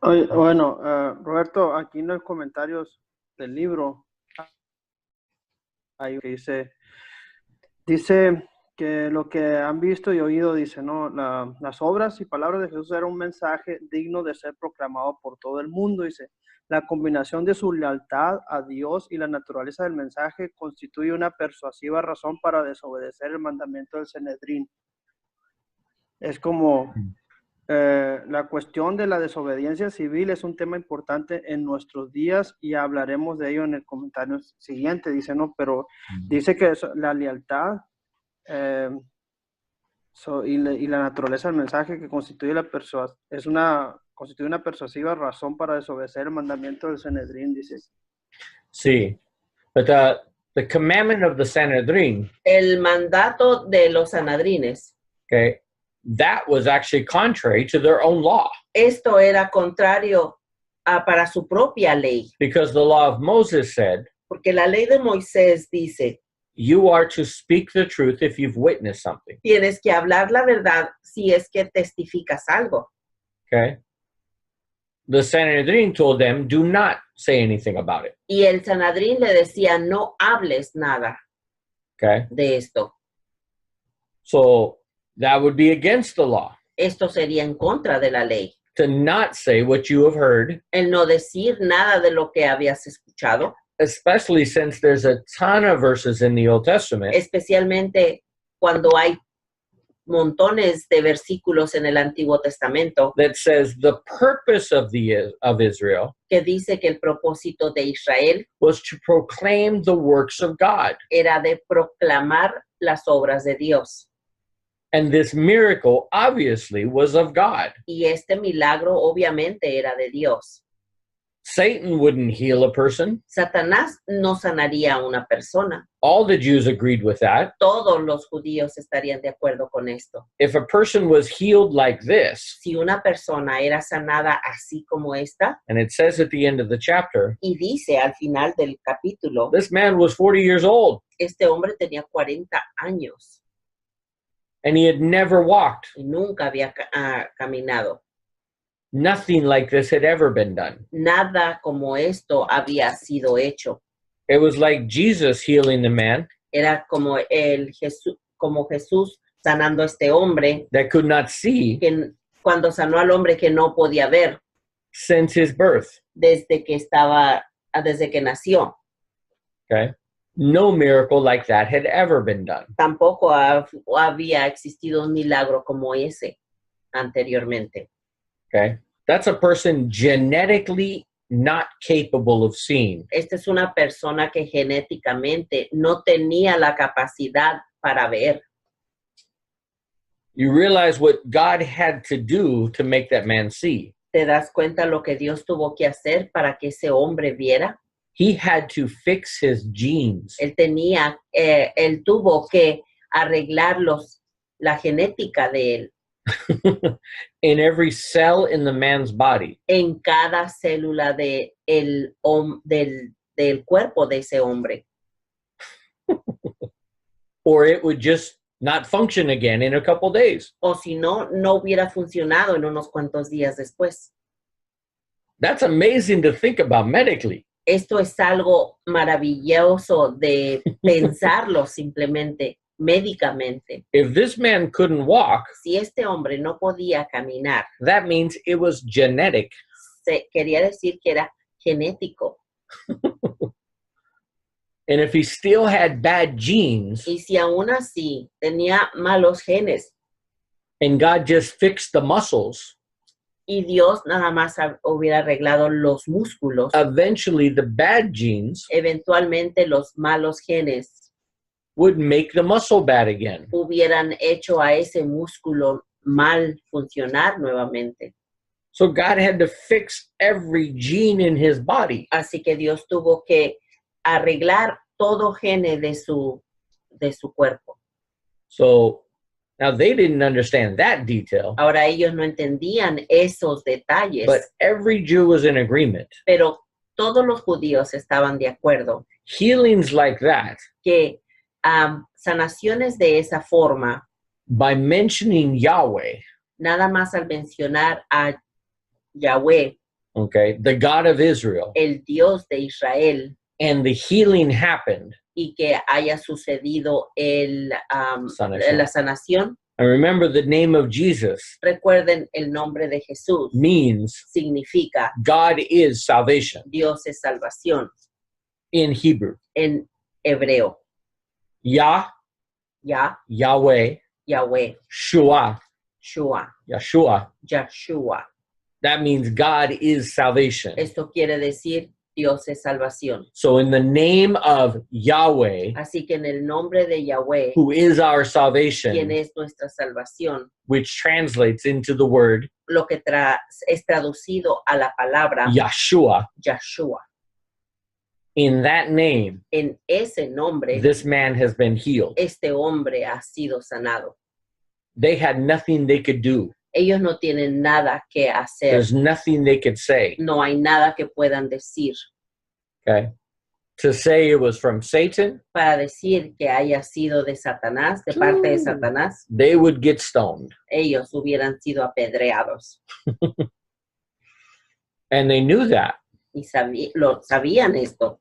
So, Bueno, Roberto, aquí en los comentarios del libro hay que dice que lo que han visto y oído, dice, ¿no? Las obras y palabras de Jesús eran un mensaje digno de ser proclamado por todo el mundo, dice. La combinación de su lealtad a Dios y la naturaleza del mensaje constituye una persuasiva razón para desobedecer el mandamiento del Sanedrín. Es como la cuestión de la desobediencia civil es un tema importante en nuestros días y hablaremos de ello en el comentario siguiente, dice, ¿no? Pero dice que la lealtad y la naturaleza del mensaje que constituye constituye una persuasiva razón para desobedecer el mandamiento del Sanedrín, dice. see, but the commandment of the Sanhedrin, El mandato de los sanadrines, okay, that was actually contrary to their own law, esto era contrario para su propia ley, because the law of Moses said, porque la ley de Moisés dice, you are to speak the truth if you've witnessed something. tienes que hablar la verdad si es que testificas algo. Okay. The Sanhedrin told them, do not say anything about it. Y el sanadrín le decía, no hables nada Okay. de esto. So that would be against the law, Esto sería en contra de la ley. to not say what you have heard, El no decir nada de lo que habías escuchado, especially since there's a ton of verses in the Old Testament especialmente cuando hay montones de versículos en el Antiguo Testamento that says the purpose of Israel que dice que el propósito de Israel was to proclaim the works of God. era de proclamar las obras de Dios. And this miracle obviously was of God. Y este milagro obviamente era de Dios. Satan wouldn't heal a person. Satanás no sanaría a una persona. All the Jews agreed with that. Todos los judíos estarían de acuerdo con esto. If a person was healed like this, Si una persona era sanada así como esta, and it says at the end of the chapter, y dice al final del capítulo, this man was 40 years old este hombre tenía 40 años and he had never walked. y nunca había caminado. Nothing like this had ever been done. Nada como esto había sido hecho. It was like Jesus healing the man Era como Jesús sanando a este hombre, that could not see que cuando sanó al hombre que no podía ver since his birth. desde que nació. Okay? No miracle like that had ever been done. Tampoco había existido un milagro como ese anteriormente. Okay? That's a person genetically not capable of seeing. Esta es una persona que genéticamente no tenía la capacidad para ver. You realize what God had to do to make that man see. ¿Te das cuenta lo que Dios tuvo que hacer para que ese hombre viera? He had to fix his genes. Él tuvo que arreglar la genética de él In every cell in the man's body. en cada célula del cuerpo de ese hombre. Or it would just not function again in a couple days. O si no, no hubiera funcionado en unos cuantos días después. That's amazing to think about medically. Esto es algo maravilloso de pensarlo simplemente médicamente. If this man couldn't walk, Si este hombre no podía caminar, that means it was genetic. quería decir que era genético. And if he still had bad genes Y si aún así tenía malos genes and God just fixed the muscles, y Dios nada más hubiera arreglado los músculos, eventually the bad genes eventualmente los malos genes would make the muscle bad again. hubieran hecho a ese músculo mal funcionar nuevamente. So God had to fix every gene in his body. Así que Dios tuvo que arreglar todo gene de su cuerpo. So now they didn't understand that detail, Ahora ellos no entendían esos detalles, but every Jew was in agreement. pero todos los judíos estaban de acuerdo Healings like that, que sanaciones de esa forma, by mentioning Yahweh, nada más al mencionar a Yahweh, okay, the God of Israel, el Dios de Israel, and the healing happened. y que haya sucedido Sanación. la sanación. And remember, the name of Jesus Recuerden, el nombre de Jesús means significa God is salvation Dios es salvación in Hebrew. en hebreo. Yahweh, Yahweh, Shua, Shua, Yeshua. Yahshua. That means God is salvation. Esto quiere decir Dios es salvación. So in the name of Yahweh, Así que en el nombre de Yahweh, who is our quien salvation, es nuestra salvación, which translates into the word lo que es traducido a la palabra Yeshua, Yahshua. in that name, En ese nombre, this man has been healed. este hombre ha sido sanado. They had nothing they could do. Ellos no tienen nada que hacer. There's nothing they could say. No hay nada que puedan decir Okay. To say it was from Satan, para decir que haya sido de Satanás, de parte de Satanás. they would get stoned. Ellos hubieran sido apedreados. And they knew that. Y sabían esto,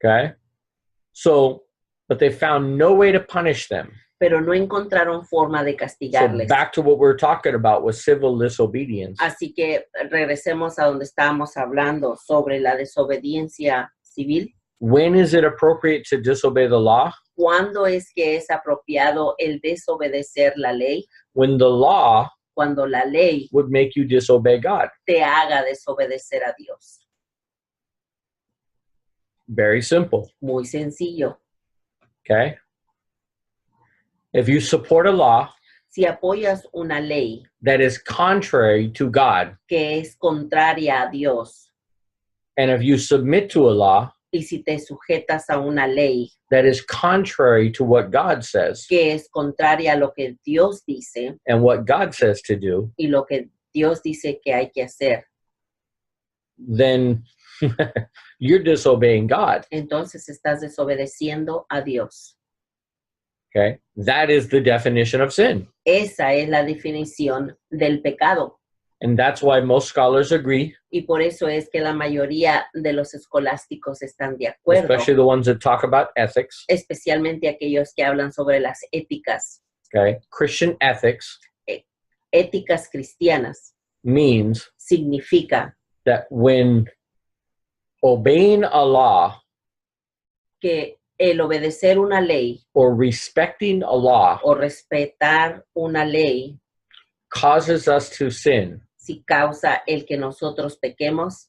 Okay. So, but they found no way to punish them. pero no encontraron forma de So castigarles. back to what we're talking about with civil disobedience. Así que regresemos a donde estábamos hablando sobre la desobediencia civil. When is it appropriate to disobey the law? ¿Cuándo es que es apropiado el desobedecer la ley? When the law Cuando la ley would make you disobey God. te haga desobedecer a Dios. Very simple. Muy sencillo. Okay. If you support a law Si apoyas una ley that is contrary to God, que es contraria a Dios, and if you submit to a law y si te sujetas a una ley that is contrary to what God says que es contraria a lo que Dios dice and what God says to do, y lo que Dios dice que hay que hacer, then you're disobeying God. entonces estás desobedeciendo a Dios. Okay? That is the definition of sin. Esa es la definición del pecado. And that's why most scholars agree, Y por eso es que la mayoría de los escolásticos están de acuerdo, especially the ones that talk about ethics. especialmente aquellos que hablan sobre las éticas, Okay? Christian ethics éticas cristianas. means Significa that when obeying a law que el obedecer una ley or respecting a law o respetar una ley, causes us to sin, si causa el que nosotros pequemos,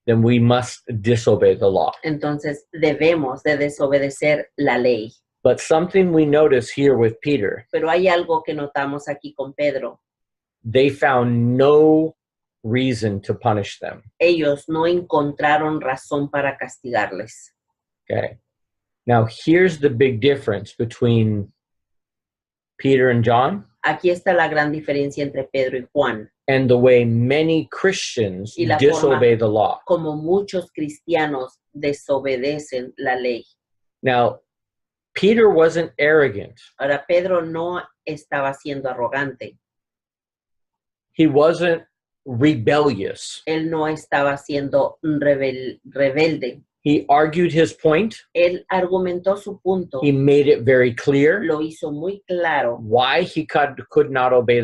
then we must disobey the law. entonces debemos de desobedecer la ley. But something we notice here with Peter, Pero hay algo que notamos aquí con Pedro. they found no reason to punish them. Ellos no encontraron razón para castigarles. Okay. Now, here's the big difference between Peter and John Aquí está la gran diferencia entre Pedro y Juan. and the way many Christians Y la disobey the law. Como muchos cristianos desobedecen la ley. Now, Peter wasn't arrogant. Ahora, Pedro no estaba siendo arrogante. He wasn't rebellious. Él no estaba siendo rebelde. He argued his point. Él argumentó su punto. He made it very clear Lo hizo muy claro. why he could not obey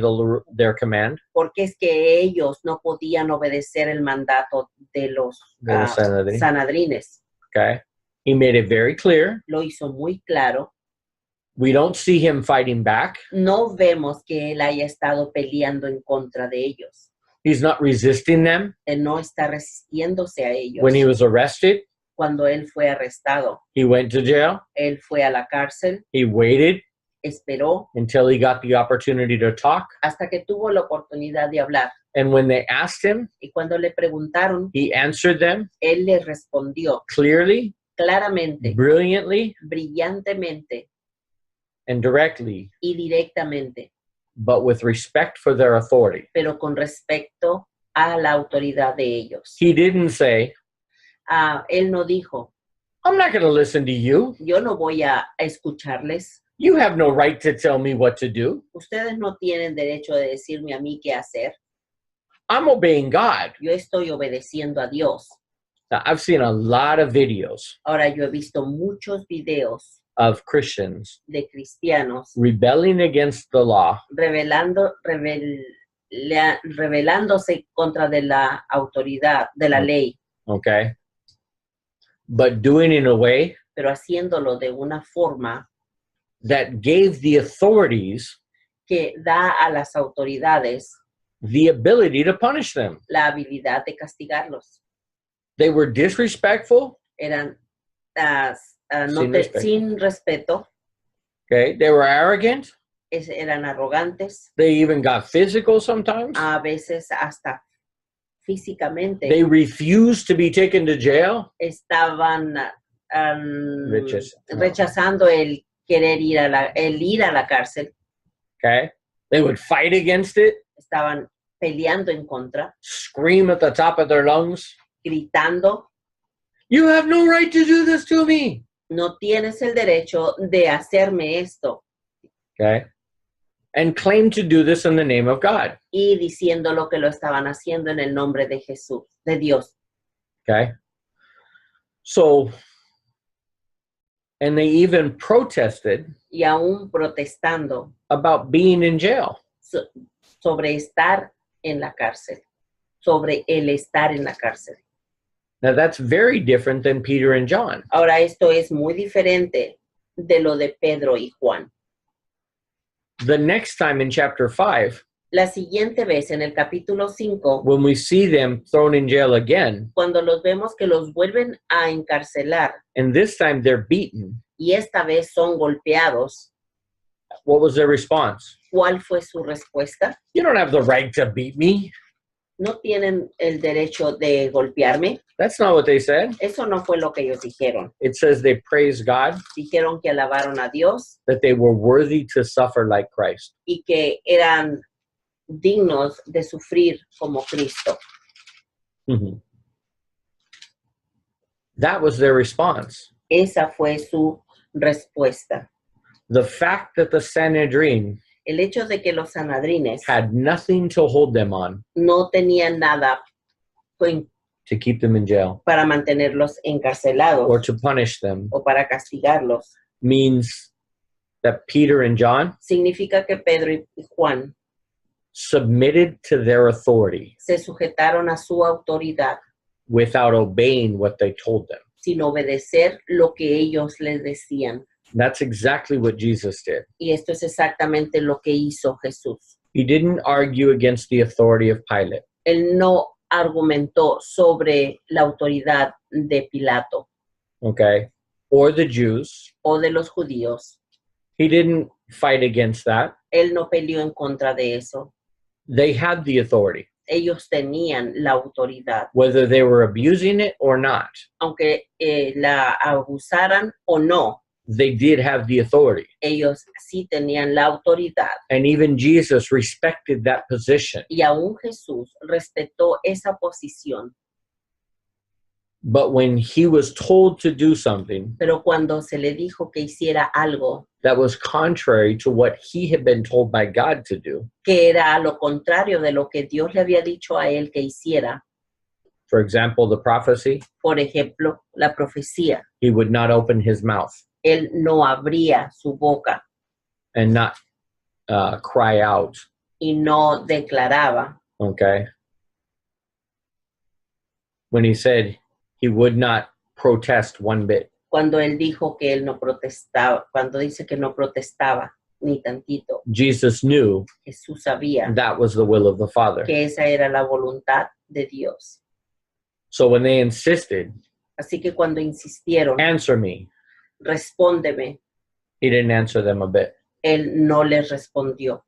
their command. Porque es que ellos no podían obedecer el mandato de los De los Sanedrín. sanadrines. Okay. He made it very clear. Lo hizo muy claro. We don't see him fighting back. No vemos que él haya estado peleando en contra de ellos. He's not resisting them. Él no está resistiéndose a ellos. When he was arrested, Cuando él fue arrestado, he went to jail. él fue a la cárcel, He waited esperó until he got the opportunity to talk. hasta que tuvo la oportunidad de hablar. And when they asked him, Y cuando le preguntaron, he answered them él les respondió clearly, claramente, brilliantly, brillantemente and directly, y directamente, but with respect for their authority. pero con respecto a la autoridad de ellos. He didn't say, Él no dijo, I'm not going to listen to you. yo no voy a escucharles. You have no right to tell me what to do. Ustedes no tienen derecho de decirme a mí qué hacer. I'm obeying God. Yo estoy obedeciendo a Dios. Now, I've seen a lot of videos Ahora, yo he visto muchos videos of Christians de cristianos rebelling against the law rebelándose contra de la autoridad, de la ley, okay? But doing in a way pero haciéndolo de una forma that gave the authorities que da a las autoridades the ability to punish them. la habilidad de castigarlos. They were disrespectful, Eran Sin sin respeto, okay? They were arrogant. eran arrogantes, They even got physical sometimes. a veces hasta físicamente. They refused to be taken to jail. Estaban Rechazando. rechazando el querer ir a la cárcel. Okay? They would fight against it, Estaban peleando en contra, scream at the top of their lungs, gritando, you have no right to do this to me. no tienes el derecho de hacerme esto. Okay? And claim to do this in the name of God. Y diciendo lo que lo estaban haciendo en el nombre de Jesús, de Dios. Okay? So, and they even protested Y aún protestando about being in jail. sobre estar en la cárcel, sobre el estar en la cárcel. Now, that's very different than Peter and John. Ahora, esto es muy diferente de lo de Pedro y Juan. The next time in chapter 5, La siguiente vez, en el capítulo 5, when we see them thrown in jail again, cuando los vemos que los vuelven a encarcelar and this time they're beaten, y esta vez son golpeados, what was their response? ¿Cuál fue su respuesta? You don't have the right to beat me. No tienen el derecho de golpearme. That's not what they said. Eso no fue lo que ellos dijeron. It says they praised God, Dijeron que alabaron a Dios that they were worthy to suffer like Christ. y que eran dignos de sufrir como Cristo. Mhm. That was their response. Esa fue su respuesta. The fact that the Sanhedrin El hecho de que los sanadrines had nothing to hold them on no tenían nada to keep them in jail para mantenerlos encarcelados or to punish them o para castigarlos, means that Peter and John significa que Pedro y Juan submitted to their authority se sujetaron a su autoridad without obeying what they told them. sin obedecer lo que ellos les decían. That's exactly what Jesus did. Y esto es exactamente lo que hizo Jesús. He didn't argue against the authority of Pilate. Él no argumentó sobre la autoridad de Pilato Okay, or the Jews. o de los judíos. He didn't fight against that. Él no peleó en contra de eso. They had the authority, Ellos tenían la autoridad, whether they were abusing it or not. aunque la abusaran o no. They did have the authority. Ellos sí tenían la autoridad. And even Jesus respected that position. Y aún Jesús respetó esa posición. But when he was told to do something Pero cuando se le dijo que hiciera algo that was contrary to what he had been told by God to do, que era lo contrario de lo que Dios le había dicho a él que hiciera, for example, the prophecy, por ejemplo, la profecía, he would not open his mouth él no abría su boca and not cry out. y no declaraba. Okay. When he said he would not protest one bit, Cuando él dijo que él no protestaba, cuando dice que no protestaba ni tantito, Jesus knew Jesús sabía that was the will of the Father. que esa era la voluntad de Dios. So when they insisted, Así que cuando insistieron, answer me, respóndeme, he didn't answer them a bit. él no les respondió.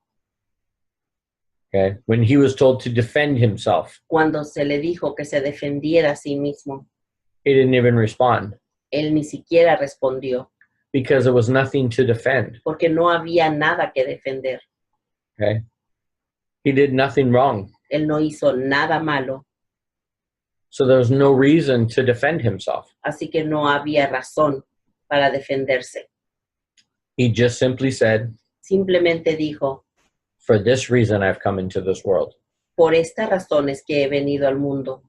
Okay. When he was told to defend himself, Cuando se le dijo que se defendiera a sí mismo, he didn't even respond él ni siquiera respondió, because there was nothing to defend. porque no había nada que defender. Okay. He did nothing wrong. Él no hizo nada malo, So there was no reason to defend himself. así que no había razón para defenderse. He just simply said, Simplemente dijo, for this reason I've come into this world, por estas razones que he venido al mundo,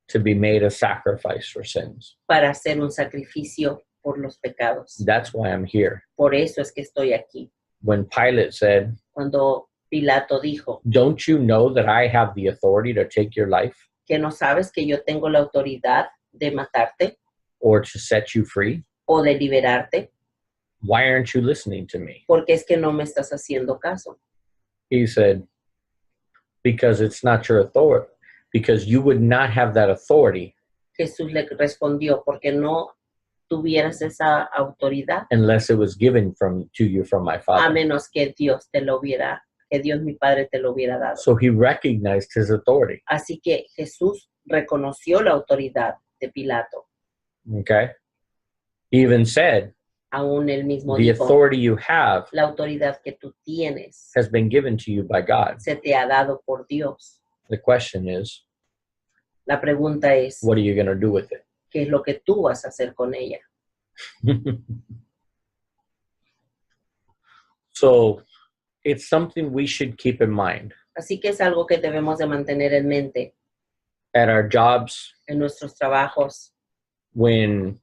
to be made a sacrifice for sins. para hacer un sacrificio por los pecados. That's why I'm here. Por eso es que estoy aquí. When Pilate said, Cuando Pilato dijo, don't you know that I have the authority to take your life que no sabes que yo tengo la autoridad de matarte or to set you free? o de liberarte, Why aren't you listening to me? porque es que no me estás haciendo caso. He said, because it's not your authority, because you would not have that authority Jesús le respondió, porque no tuvieras esa autoridad, unless it was given to you from my a Father. menos que Dios te lo hubiera, que Dios mi Padre te lo hubiera dado. So he recognized his authority. Así que Jesús reconoció la autoridad de Pilato. Okay. He even said, Aún él mismo the dijo, authority you have la autoridad que tú tienes has been given to you by God. se te ha dado por Dios. The question is, La pregunta es, what are you going to do with it? ¿qué es lo que tú vas a hacer con ella? So it's something we should keep in mind Así que es algo que debemos de mantener en mente at our jobs en nuestros trabajos, when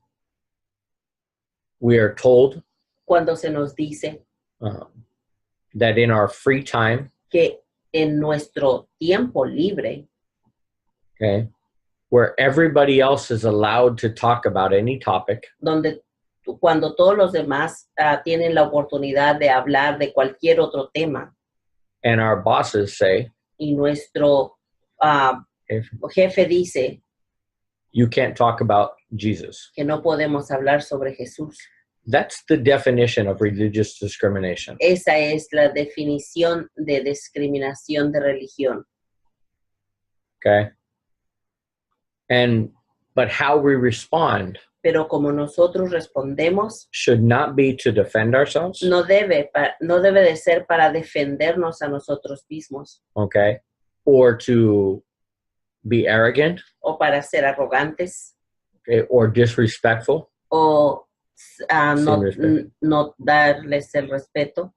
we are told cuando se nos dice that in our free time, que en nuestro tiempo libre, okay, where everybody else is allowed to talk about any topic, cuando todos los demás tienen la oportunidad de hablar de cualquier otro tema and our bosses say, y nuestro jefe dice you can't talk about Jesus, que no podemos hablar sobre Jesús, That's the definition of religious discrimination. Esa es la definición de discriminación de religión. Okay? But how we respond Pero como nosotros respondemos, should not be to defend ourselves, no debe de ser para defendernos a nosotros mismos okay? Or to be arrogant, o para ser arrogantes okay? Or disrespectful, o Sin respeto. no darles el respeto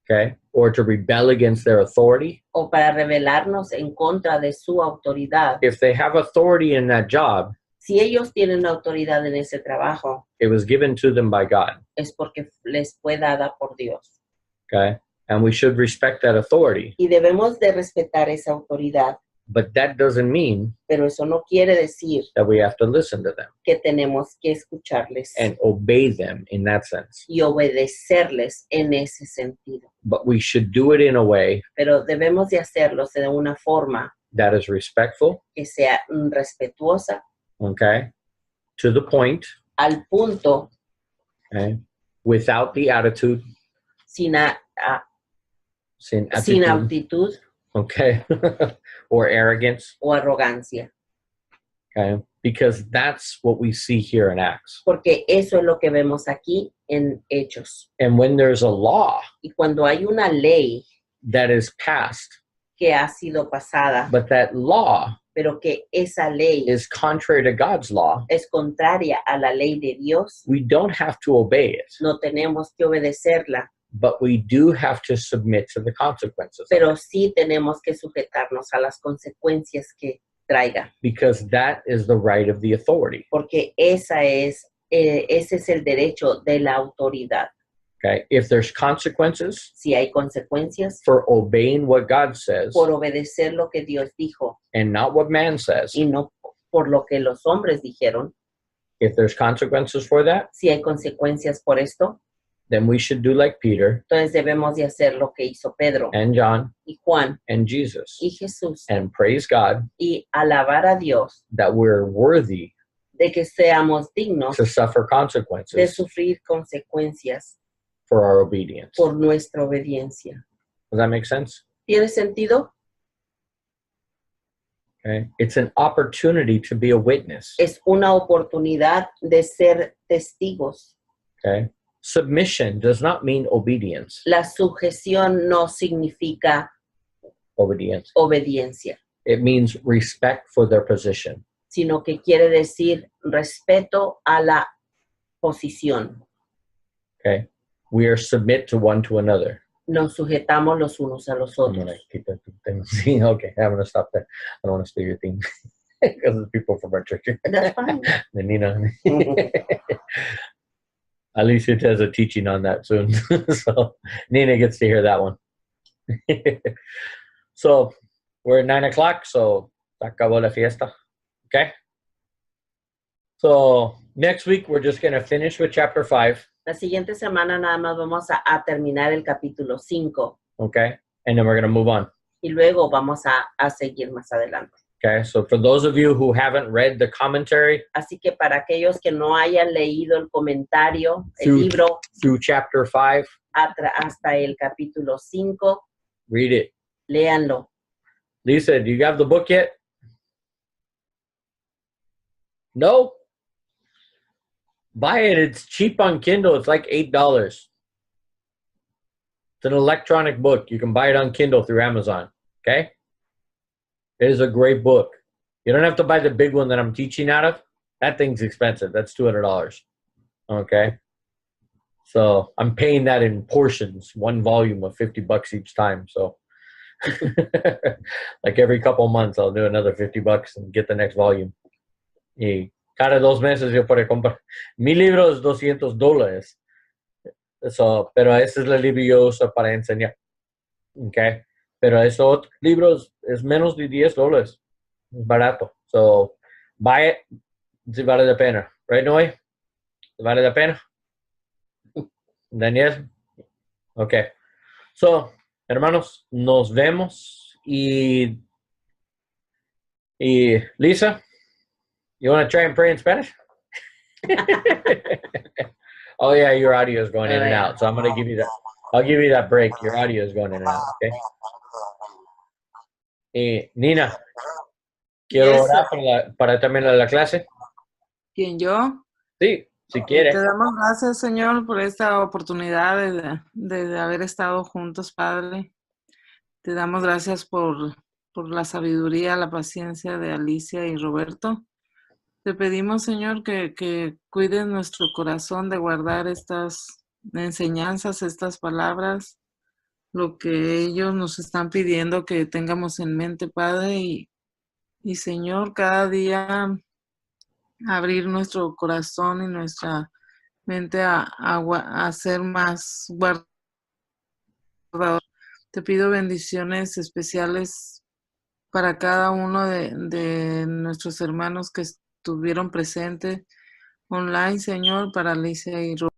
okay? Or to rebel against their authority. o para rebelarnos en contra de su autoridad. If they have authority in that job, Si ellos tienen autoridad en ese trabajo, it was given to them by God, es porque les fue dada por Dios. okay? And we should respect that authority. Y debemos de respetar esa autoridad, But that doesn't mean pero eso no quiere decir that we have to listen to them que tenemos que escucharles and obey them in that sense. y obedecerles en ese sentido. But we should do it in a way Pero debemos de hacerlos de una forma that is respectful, que sea respetuosa, okay? To the point, al punto, okay? Without the attitude, sin sin altitud okay? Or arrogance, o arrogancia. okay? Because that's what we see here in Acts. Porque eso es lo que vemos aquí en Hechos. And when there's a law Y cuando hay una ley that is passed, que ha sido pasada, but that law pero que esa ley is contrary to God's law, es contraria a la ley de Dios, we don't have to obey it, no tenemos que obedecerla, but we do have to submit to the consequences, pero sí tenemos que sujetarnos a las consecuencias que traiga, because that is the right of the authority. porque ese es el derecho de la autoridad. Okay, if there's consequences Si hay consecuencias for obeying what God says por obedecer lo que Dios dijo and not what man says, y no por lo que los hombres dijeron, if there's consequences for that, si hay consecuencias por esto, then we should do like Peter entonces debemos de hacer lo que hizo Pedro and John y Juan and Jesus y Jesús and praise God y alabar a Dios that we're worthy de que seamos dignos to suffer de consequences sufrir consecuencias for our obedience. por nuestra obediencia. Does that make sense? ¿Tiene sentido? Okay. It's an opportunity to be a witness. Es una oportunidad de ser testigos. Okay. Submission does not mean obedience. La sujeción no significa Obedience. obediencia, It means respect for their position. sino que quiere decir respeto a la posición. Okay. We are submit to one to another. Nos sujetamos los unos a los I'm otros. gonna keep that thing. See, okay, I'm gonna stop there. I don't want to steal your thing because the people from our church. That's fine. The Nina. Alicia has a teaching on that soon, so Nina gets to hear that one. So we're at 9:00, so acabó la fiesta. Okay. So next week we're just gonna finish with chapter 5. La siguiente semana nada más vamos a terminar el capítulo 5 Okay, and then we're gonna move on. y luego vamos a seguir más adelante. Okay, so for those of you who haven't read the commentary Así que para aquellos que no hayan leído el comentario, el Sí. libro through chapter 5, hasta el capítulo 5, read it. léanlo. Lisa, do you have the book yet? No? Buy it. It's cheap on Kindle. It's like $8. It's an electronic book. You can buy it on Kindle through Amazon. Okay? It is a great book. You don't have to buy the big one that I'm teaching out of. That thing's expensive. That's $200. Okay? So I'm paying that in portions, one volume of $50 each time. So like every couple of months, I'll do another $50 and get the next volume. Y cada 2 meses yo puedo comprar. Mi libro es $200. So, pero ese es el libro que yo uso para enseñar. Okay? Pero esos libros es menos de $10. Es barato. So, buy it. Si vale la pena. Right, Noé? ¿Vale la pena? Daniel? Okay. So, hermanos, nos vemos. Y Lisa, you want to try and pray in Spanish? Oh yeah, your audio is going in and out. So I'm going to give you that. I'll give you that break. Your audio is going in and out. Okay. Nina, quiero Yes, orar para terminar la clase. ¿Quién, yo? Sí, si Te quieres. damos gracias, Señor, por esta oportunidad de haber estado juntos, Padre. Te damos gracias por la sabiduría, la paciencia de Alicia y Roberto. Te pedimos, Señor, que cuides nuestro corazón de guardar estas enseñanzas, estas palabras, lo que ellos nos están pidiendo que tengamos en mente, Padre. Y Señor, cada día abrir nuestro corazón y nuestra mente a ser más guardados. Te pido bendiciones especiales para cada uno de nuestros hermanos que estuvieron presentes online, Señor, para Alicia y Roberto.